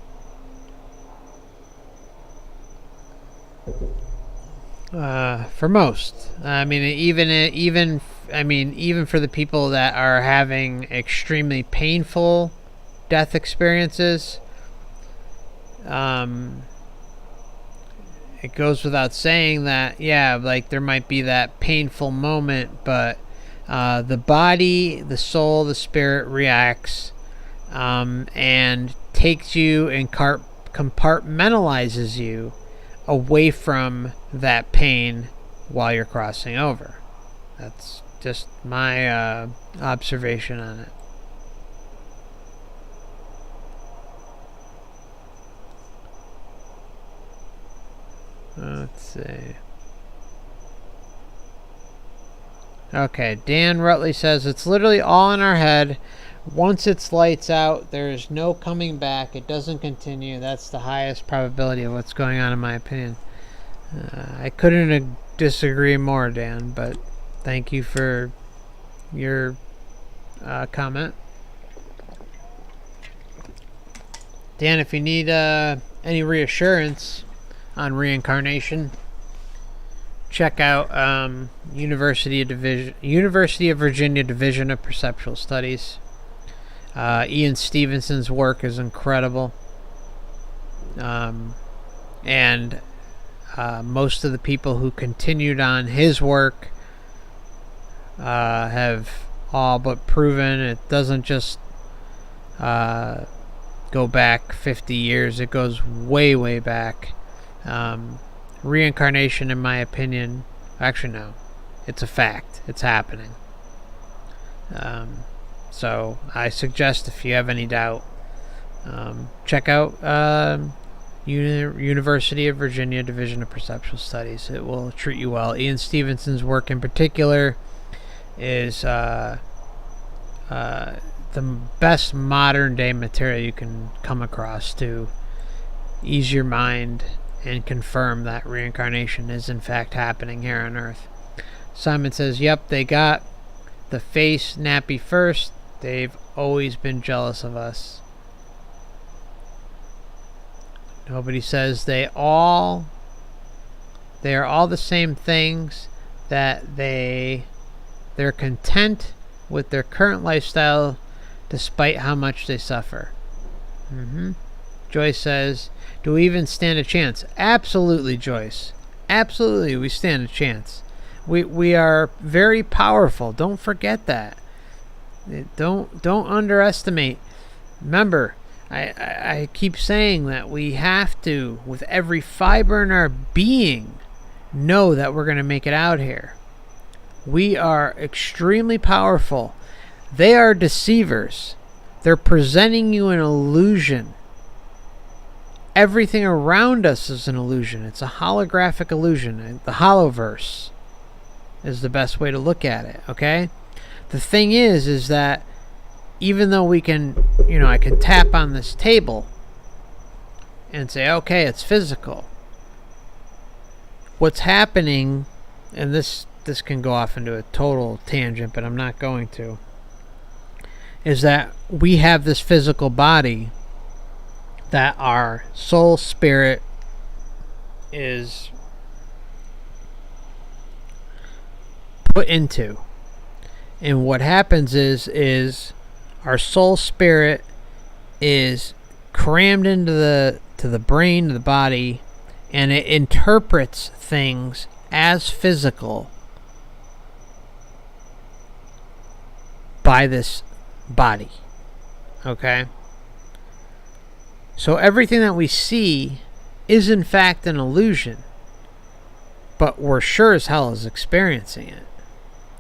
For most. Even for the people that are having extremely painful death experiences, it goes without saying that, there might be that painful moment, but the body, the soul, the spirit reacts and takes you and compartmentalizes you away from that pain while you're crossing over. That's just my observation on it. Let's see. Okay, Dan Rutley says it's literally all in our head. Once it's lights out, there is no coming back. It doesn't continue. That's the highest probability of what's going on, in my opinion. I couldn't disagree more, Dan, but thank you for your comment. Dan, if you need any reassurance on reincarnation, check out University of Virginia Division of Perceptual Studies. Ian Stevenson's work is incredible, and most of the people who continued on his work have all but proven it doesn't just go back 50 years. It goes way, way back. Reincarnation, in my opinion, actually no, it's a fact. It's happening. So I suggest, if you have any doubt, check out University of Virginia Division of Perceptual Studies. It will treat you well. Ian Stevenson's work in particular is the best modern day material you can come across to ease your mind and confirm that reincarnation is in fact happening here on Earth. Simon says, yep, they got the face nappy first. They've always been jealous of us. Nobody says they are all the same things, that they're content with their current lifestyle despite how much they suffer. Joyce says, do we even stand a chance? Absolutely, Joyce. Absolutely, we stand a chance. We are very powerful. Don't forget that. Don't underestimate. Remember, I keep saying that we have to, with every fiber in our being, know that we're going to make it out here. We are extremely powerful. They are deceivers. They're presenting you an illusion. Everything around us is an illusion. It's a holographic illusion. The holoverse is the best way to look at it, okay? The thing is that even though we can, I can tap on this table and say, okay, it's physical. What's happening, and this can go off into a total tangent, but I'm not going to, is that we have this physical body that our soul spirit is put into. And what happens is our soul spirit is crammed into the brain of the body, and it interprets things as physical by this body. Okay? So everything that we see is in fact an illusion, but we're sure as hell is experiencing it.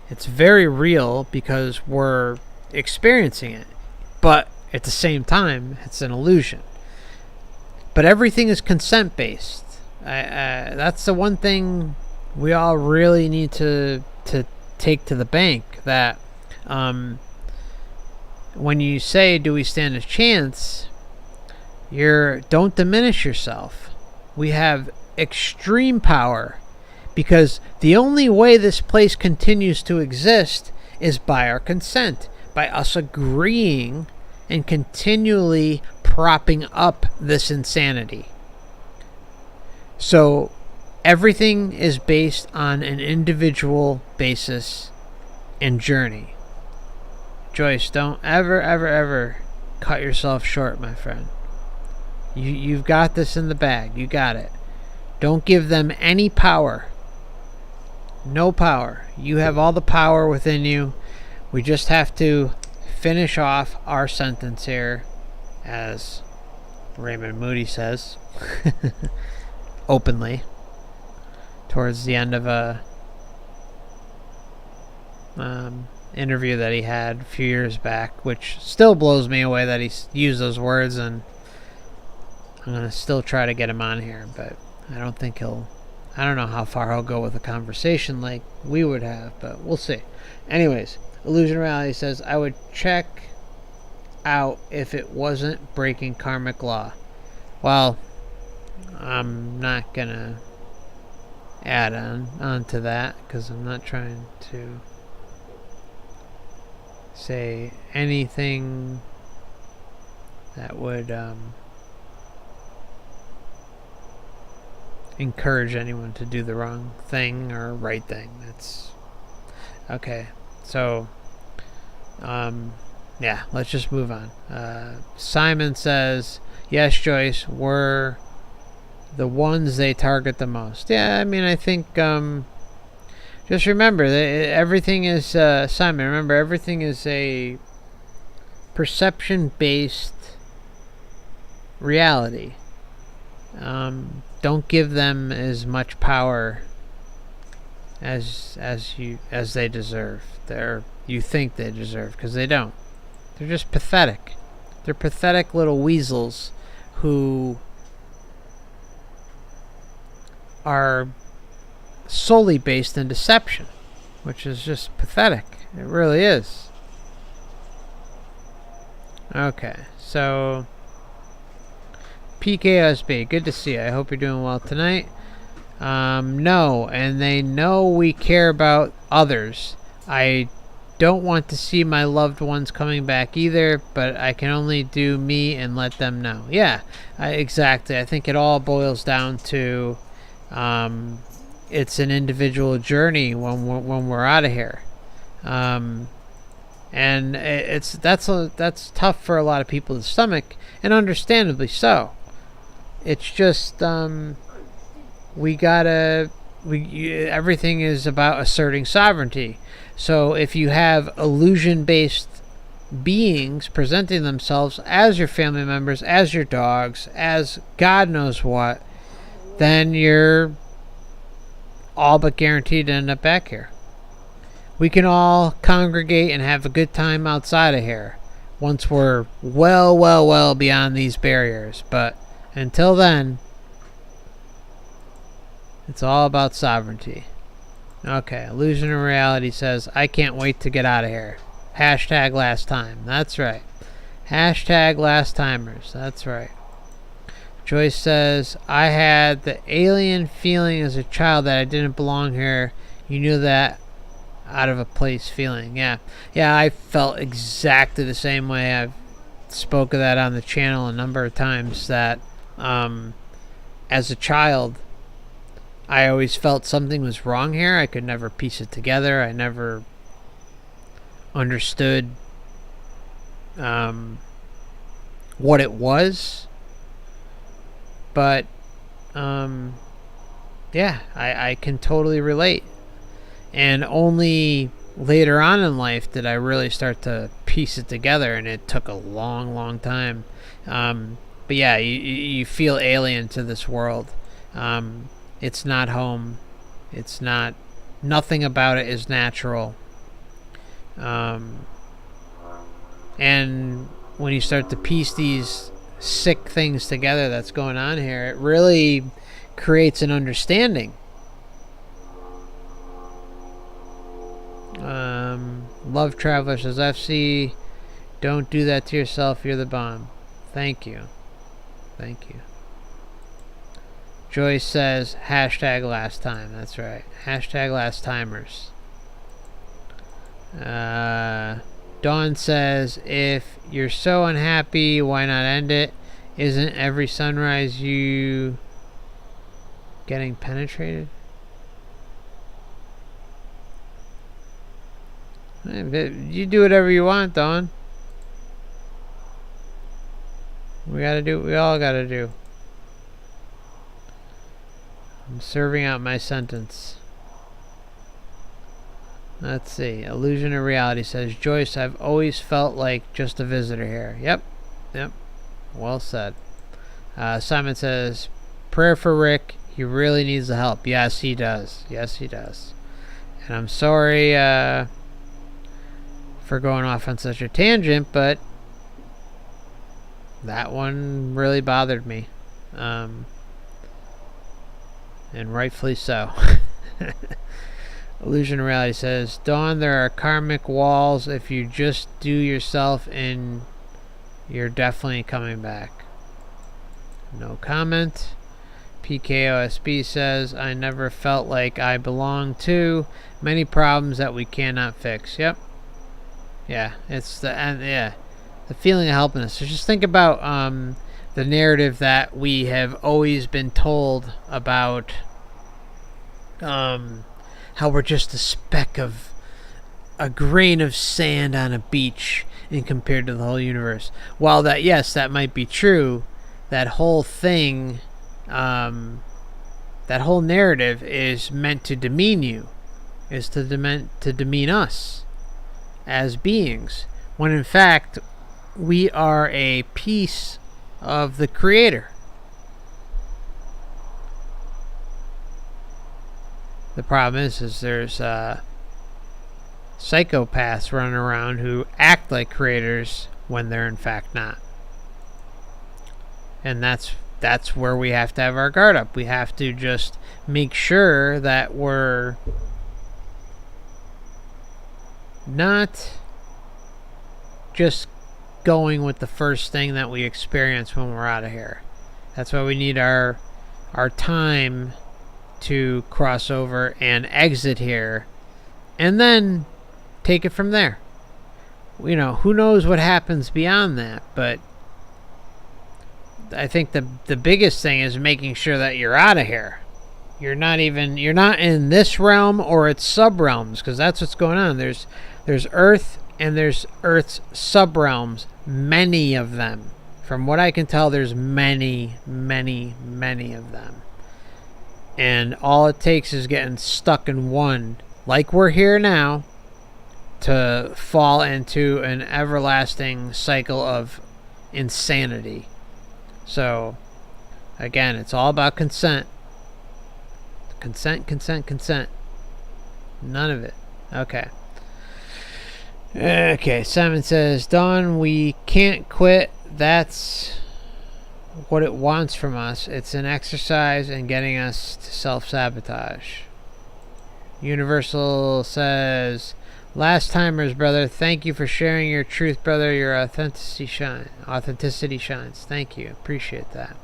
It's very real because we're experiencing it, but at the same time, it's an illusion. But everything is consent based. That's the one thing we all really need to take to the bank. That when you say, "Do we stand a chance?" don't diminish yourself. We have extreme power, because the only way this place continues to exist is by our consent, by us agreeing and continually propping up this insanity. So everything is based on an individual basis and journey. Joyce, don't ever cut yourself short, my friend. You've got this in the bag. You got it. Don't give them any power. No power. You have all the power within you. We just have to finish off our sentence here, as Raymond Moody says, openly, towards the end of a interview that he had a few years back, which still blows me away that he used those words, and I'm going to still try to get him on here, but I don't think I don't know how far he'll go with a conversation like we would have, but we'll see. Anyways, Illusion Reality says, I would check out if it wasn't breaking karmic law. Well, I'm not going to add on to that, because I'm not trying to say anything that would encourage anyone to do the wrong thing or right thing. That's okay. So yeah, let's just move on. Simon says, yes, Joyce, we're the ones they target the most. Yeah, I mean, I think just remember that everything is Simon, remember, everything is a perception-based reality. Don't give them as much power as they deserve. You think they deserve, because they don't. They're just pathetic. They're pathetic little weasels who are solely based in deception, which is just pathetic. It really is. Okay, so PKSB, good to see you. I hope you're doing well tonight. No, and they know we care about others. I don't want to see my loved ones coming back either, but I can only do me and let them know. Yeah, exactly. I think it all boils down to it's an individual journey when we're out of here. And that's tough for a lot of people to stomach, and understandably so. It's just everything is about asserting sovereignty. So if you have illusion-based beings presenting themselves as your family members, as your dogs, as God knows what, then you're all but guaranteed to end up back here. We can all congregate and have a good time outside of here once we're well beyond these barriers. But until then, it's all about sovereignty. Okay, Illusion of Reality says, I can't wait to get out of here. Hashtag last time. That's right. Hashtag last timers. That's right. Joyce says, I had the alien feeling as a child that I didn't belong here. You knew that out of a place feeling. Yeah, I felt exactly the same way. I've spoke of that on the channel a number of times, that as a child, I always felt something was wrong here. I could never piece it together. I never understood what it was. But, yeah, I can totally relate. And only later on in life did I really start to piece it together, and it took a long time. But yeah, you feel alien to this world. It's not home. It's not. Nothing about it is natural. And when you start to piece these sick things together that's going on here, it really creates an understanding. Love Traveler says, FC, don't do that to yourself. You're the bomb. Thank you. Joyce says, hashtag last time. That's right. Hashtag last timers. Dawn says, if you're so unhappy, why not end it? Isn't every sunrise you getting penetrated? You do whatever you want, Dawn. We all gotta do. I'm serving out my sentence. Let's see. Illusion of Reality says, Joyce, I've always felt like just a visitor here. Yep. Well said. Simon says, prayer for Rick. He really needs the help. Yes, he does. And I'm sorry for going off on such a tangent, but that one really bothered me. And rightfully so. Illusion of Reality says, Dawn, there are karmic walls. If you just do yourself in, you're definitely coming back. No comment. PKOSB says, I never felt like I belonged to. Many problems that we cannot fix. Yep. Yeah, it's the feeling of helplessness. So just think about the narrative that we have always been told about how we're just a speck of a grain of sand on a beach in compared to the whole universe. While that, yes, that might be true, that whole thing, that whole narrative is meant to demean you, is to demean us as beings, when in fact we are a piece of the Creator. The problem is there's psychopaths running around who act like creators when they're in fact not. And that's where we have to have our guard up. We have to just make sure that we're not just going with the first thing that we experience when we're out of here. That's why we need our time to cross over and exit here, and then take it from there. You know, who knows what happens beyond that, but I think the biggest thing is making sure that you're out of here. You're not in this realm or its sub-realms, because that's what's going on. There's Earth, and there's Earth's sub-realms, many of them. From what I can tell, there's many, many, many of them. And all it takes is getting stuck in one, like we're here now, to fall into an everlasting cycle of insanity. So, again, it's all about consent. Consent, consent, consent. None of it. Okay. Okay, Simon says, Dawn, we can't quit. That's what it wants from us. It's an exercise in getting us to self-sabotage. Universal says, last timers, brother, thank you for sharing your truth, brother. Your authenticity shines. Thank you. Appreciate that.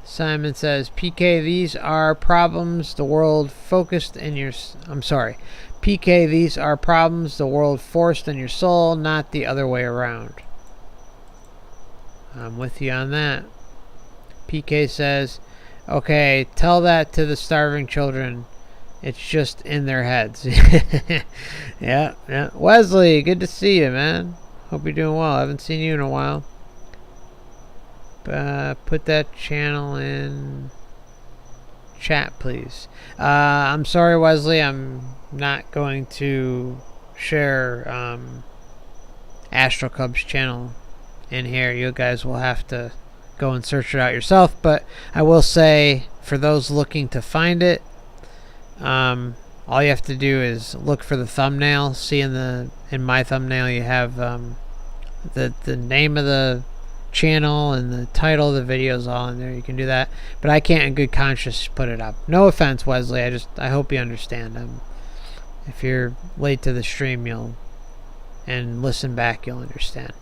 Simon says, PK, these are problems the world focused in your... PK, these are problems the world forced in your soul, not the other way around. I'm with you on that. PK says, okay, tell that to the starving children. It's just in their heads. Yeah. Wesley, good to see you, man. Hope you're doing well. I haven't seen you in a while. Put that channel in chat, please. I'm sorry, Wesley. I'm not going to share Astral Cub's channel in here. You guys will have to go and search it out yourself. But I will say, for those looking to find it, all you have to do is look for the thumbnail. See in my thumbnail you have the name of the channel and the title of the video is all in there. You can do that, but I can't in good conscience put it up. No offense, Wesley. I hope you understand. If you're late to the stream, and listen back, you'll understand.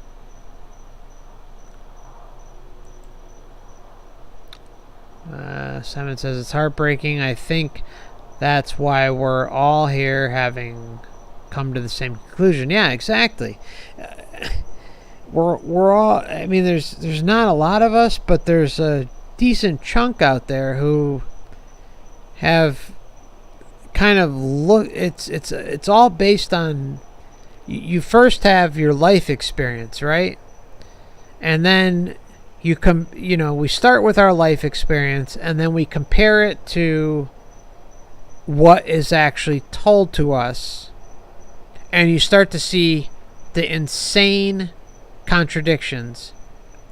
Simon says it's heartbreaking. I think that's why we're all here, having come to the same conclusion. Yeah, exactly. We're all, I mean, there's not a lot of us, but there's a decent chunk out there who have kind of it's all based on, you first have your life experience, right? And then we start with our life experience, and then we compare it to what is actually told to us, and you start to see the insane contradictions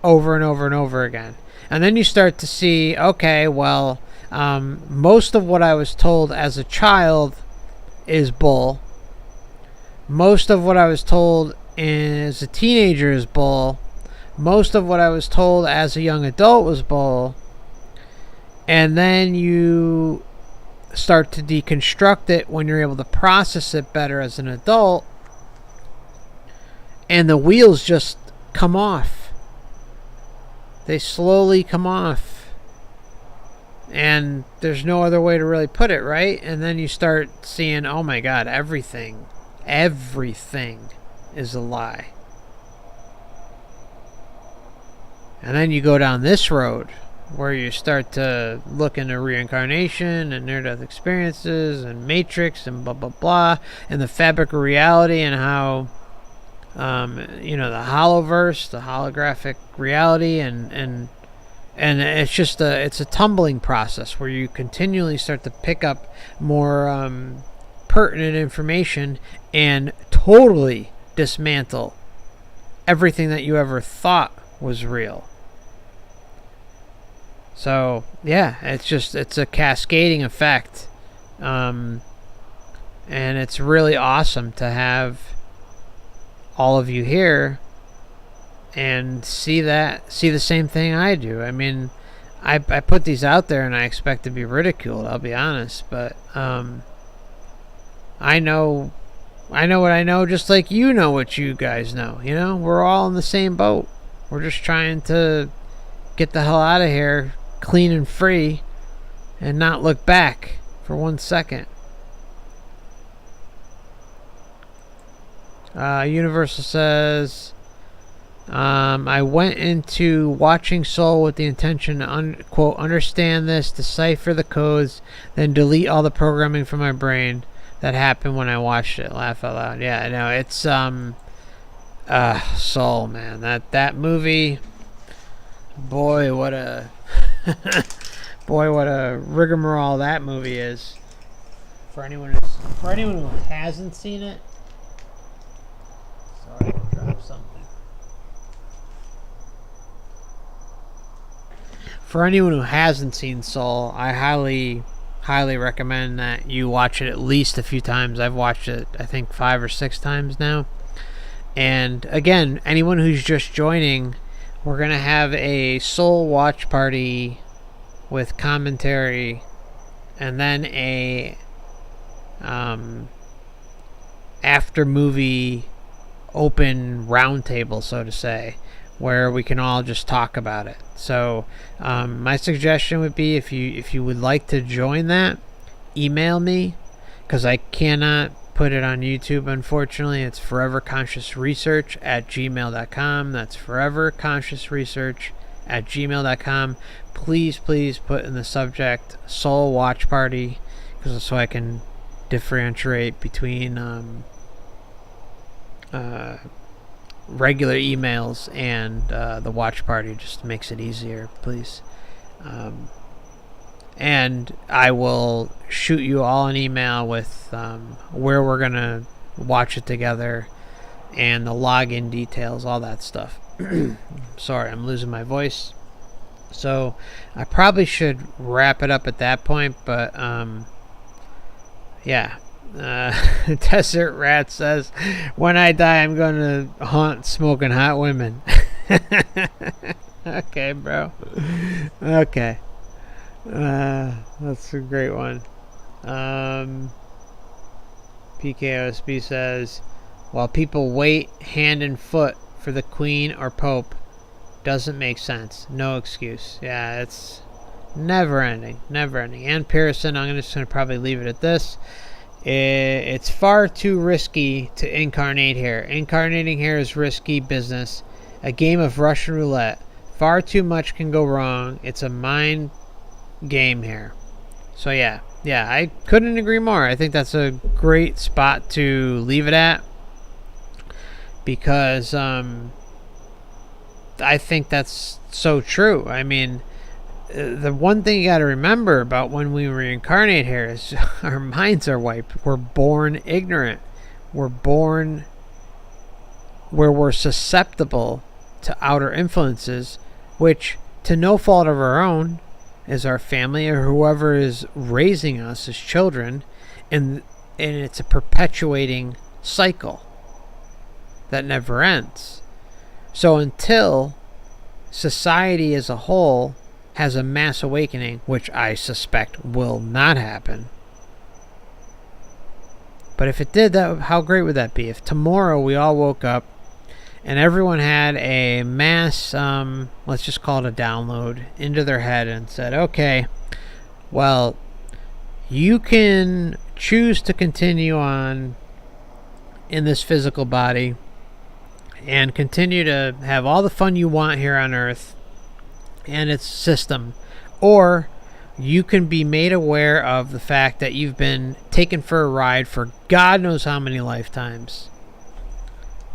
over and over and over again. And then you start to see, okay, well, most of what I was told as a child is bull. Most of what I was told as a teenager is bull. Most of what I was told as a young adult was bull. And then you start to deconstruct it when you're able to process it better as an adult, and the wheels just come off. They slowly come off, and there's no other way to really put it, right? And then you start seeing, oh my God, everything is a lie. And then you go down this road where you start to look into reincarnation and near-death experiences and Matrix and blah, blah, blah, and the fabric of reality, and how, the holoverse, the holographic reality, and it's a tumbling process where you continually start to pick up more pertinent information and totally dismantle everything that you ever thought was real. So yeah, it's a cascading effect, and it's really awesome to have all of you here and see the same thing I do. I mean, I put these out there and I expect to be ridiculed, I'll be honest, but I know what I know, just like you know what you guys know. You know, we're all in the same boat. We're just trying to get the hell out of here clean and free and not look back for 1 second. Universal says, I went into watching Soul with the intention to, quote, understand this, decipher the codes, then delete all the programming from my brain. That happened when I watched it. Laugh out loud. Yeah, I know. It's, Soul, man. That movie, boy, what a, rigmarole that movie is. For anyone who hasn't seen it, sorry, I dropped something. For anyone who hasn't seen Soul, I highly recommend that you watch it at least a few times. I've watched it, I think, 5 or 6 times now. And again, anyone who's just joining, we're going to have a Soul watch party with commentary, and then a after movie open roundtable, so to say, where we can all just talk about it. So my suggestion would be, if you would like to join that, email me, because I cannot put it on YouTube, unfortunately. It's foreverconsciousresearch@gmail.com. That's foreverconsciousresearch@gmail.com. Please put in the subject Soul Watch Party, so I can differentiate between regular emails and the watch party. Just makes it easier, please. And I will shoot you all an email with where we're gonna watch it together and the login details, all that stuff. Sorry, I'm losing my voice, so I probably should wrap it up at that point, but yeah. Desert Rat says, when I die, I'm gonna haunt smoking hot women. Okay, bro. Okay. That's a great one. PKOSB says, while people wait hand and foot for the Queen or Pope, doesn't make sense. No excuse. Yeah, it's never ending. And Pearson, I'm just gonna probably leave it at this. It's far too risky to incarnate here. Incarnating here is risky business. A game of Russian roulette. Far too much can go wrong. It's a mind game here. So yeah, I couldn't agree more. I think that's a great spot to leave it at, because I think that's so true. I mean, the one thing you got to remember about when we reincarnate here is our minds are wiped. We're born ignorant. We're born where we're susceptible to outer influences, which, to no fault of our own, is our family or whoever is raising us as children, and it's a perpetuating cycle that never ends. So until society as a whole has a mass awakening, which I suspect will not happen. But if it did, how great would that be? If tomorrow we all woke up and everyone had a mass, let's just call it a download, into their head and said, okay, well, you can choose to continue on in this physical body and continue to have all the fun you want here on Earth and its system, or you can be made aware of the fact that you've been taken for a ride for God knows how many lifetimes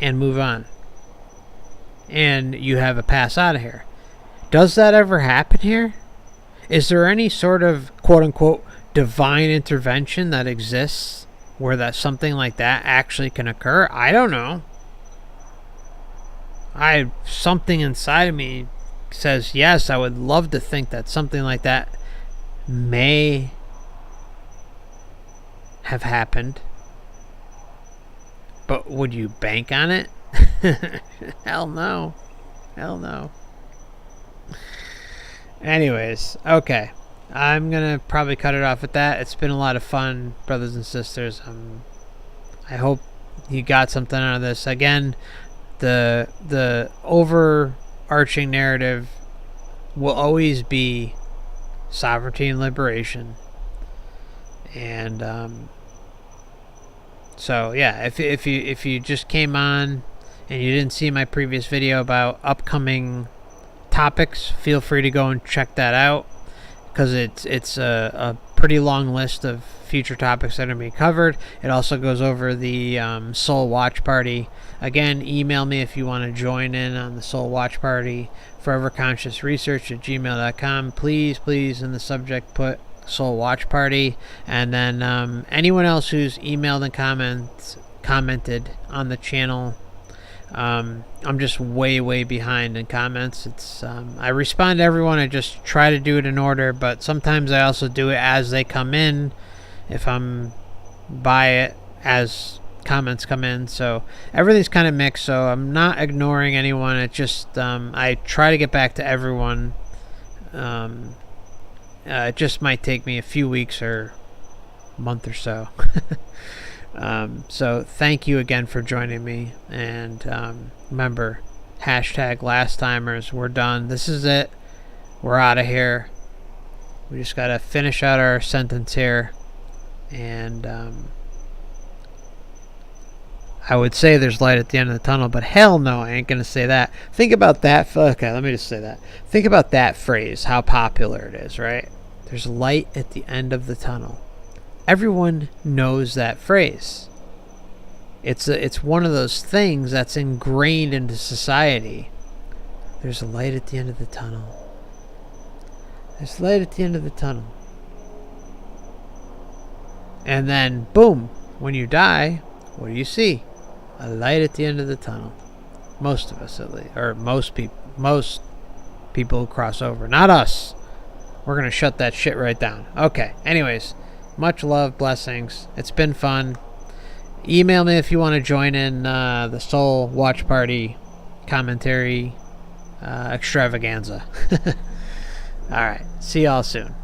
and move on, and you have a pass out of here. Does that ever happen here? Is there any sort of quote-unquote divine intervention that exists where that something like that actually can occur? I don't know. something inside of me says yes, I would love to think that something like that may have happened. But would you bank on it? Hell no. Hell no. Anyways, okay. I'm gonna probably cut it off at that. It's been a lot of fun, brothers and sisters. I hope you got something out of this. Again, the overarching narrative will always be sovereignty and liberation. And so yeah, if you just came on and you didn't see my previous video about upcoming topics, feel free to go and check that out, because it's a pretty long list of future topics that are going to be covered. It also goes over the Soul Watch Party. Again, email me if you want to join in on the Soul Watch Party. foreverconsciousresearch@gmail.com. Please in the subject put Soul Watch Party. And then anyone else who's emailed and commented on the channel, I'm just way behind in comments. It's I respond to everyone. I just try to do it in order, but sometimes I also do it as they come in, if I'm by it as comments come in. So everything's kind of mixed, so I'm not ignoring anyone. It just I try to get back to everyone. It just might take me a few weeks or a month or so. So thank you again for joining me, and remember, #last timers. We're done. This is it. We're out of here. We just gotta finish out our sentence here, and I would say there's light at the end of the tunnel, but hell no, I ain't gonna say that. Think about that. Okay, let me just say that. Think about that phrase, how popular it is, right? There's light at the end of the tunnel. Everyone knows that phrase. It's one of those things that's ingrained into society. There's a light at the end of the tunnel. There's light at the end of the tunnel. And then, boom, when you die, what do you see? A light at the end of the tunnel. Most of us, at least. Or most people who cross over. Not us. We're going to shut that shit right down. Okay, anyways. Much love, blessings. It's been fun. Email me if you want to join in the Soul Watch Party commentary extravaganza. Alright, see y'all soon.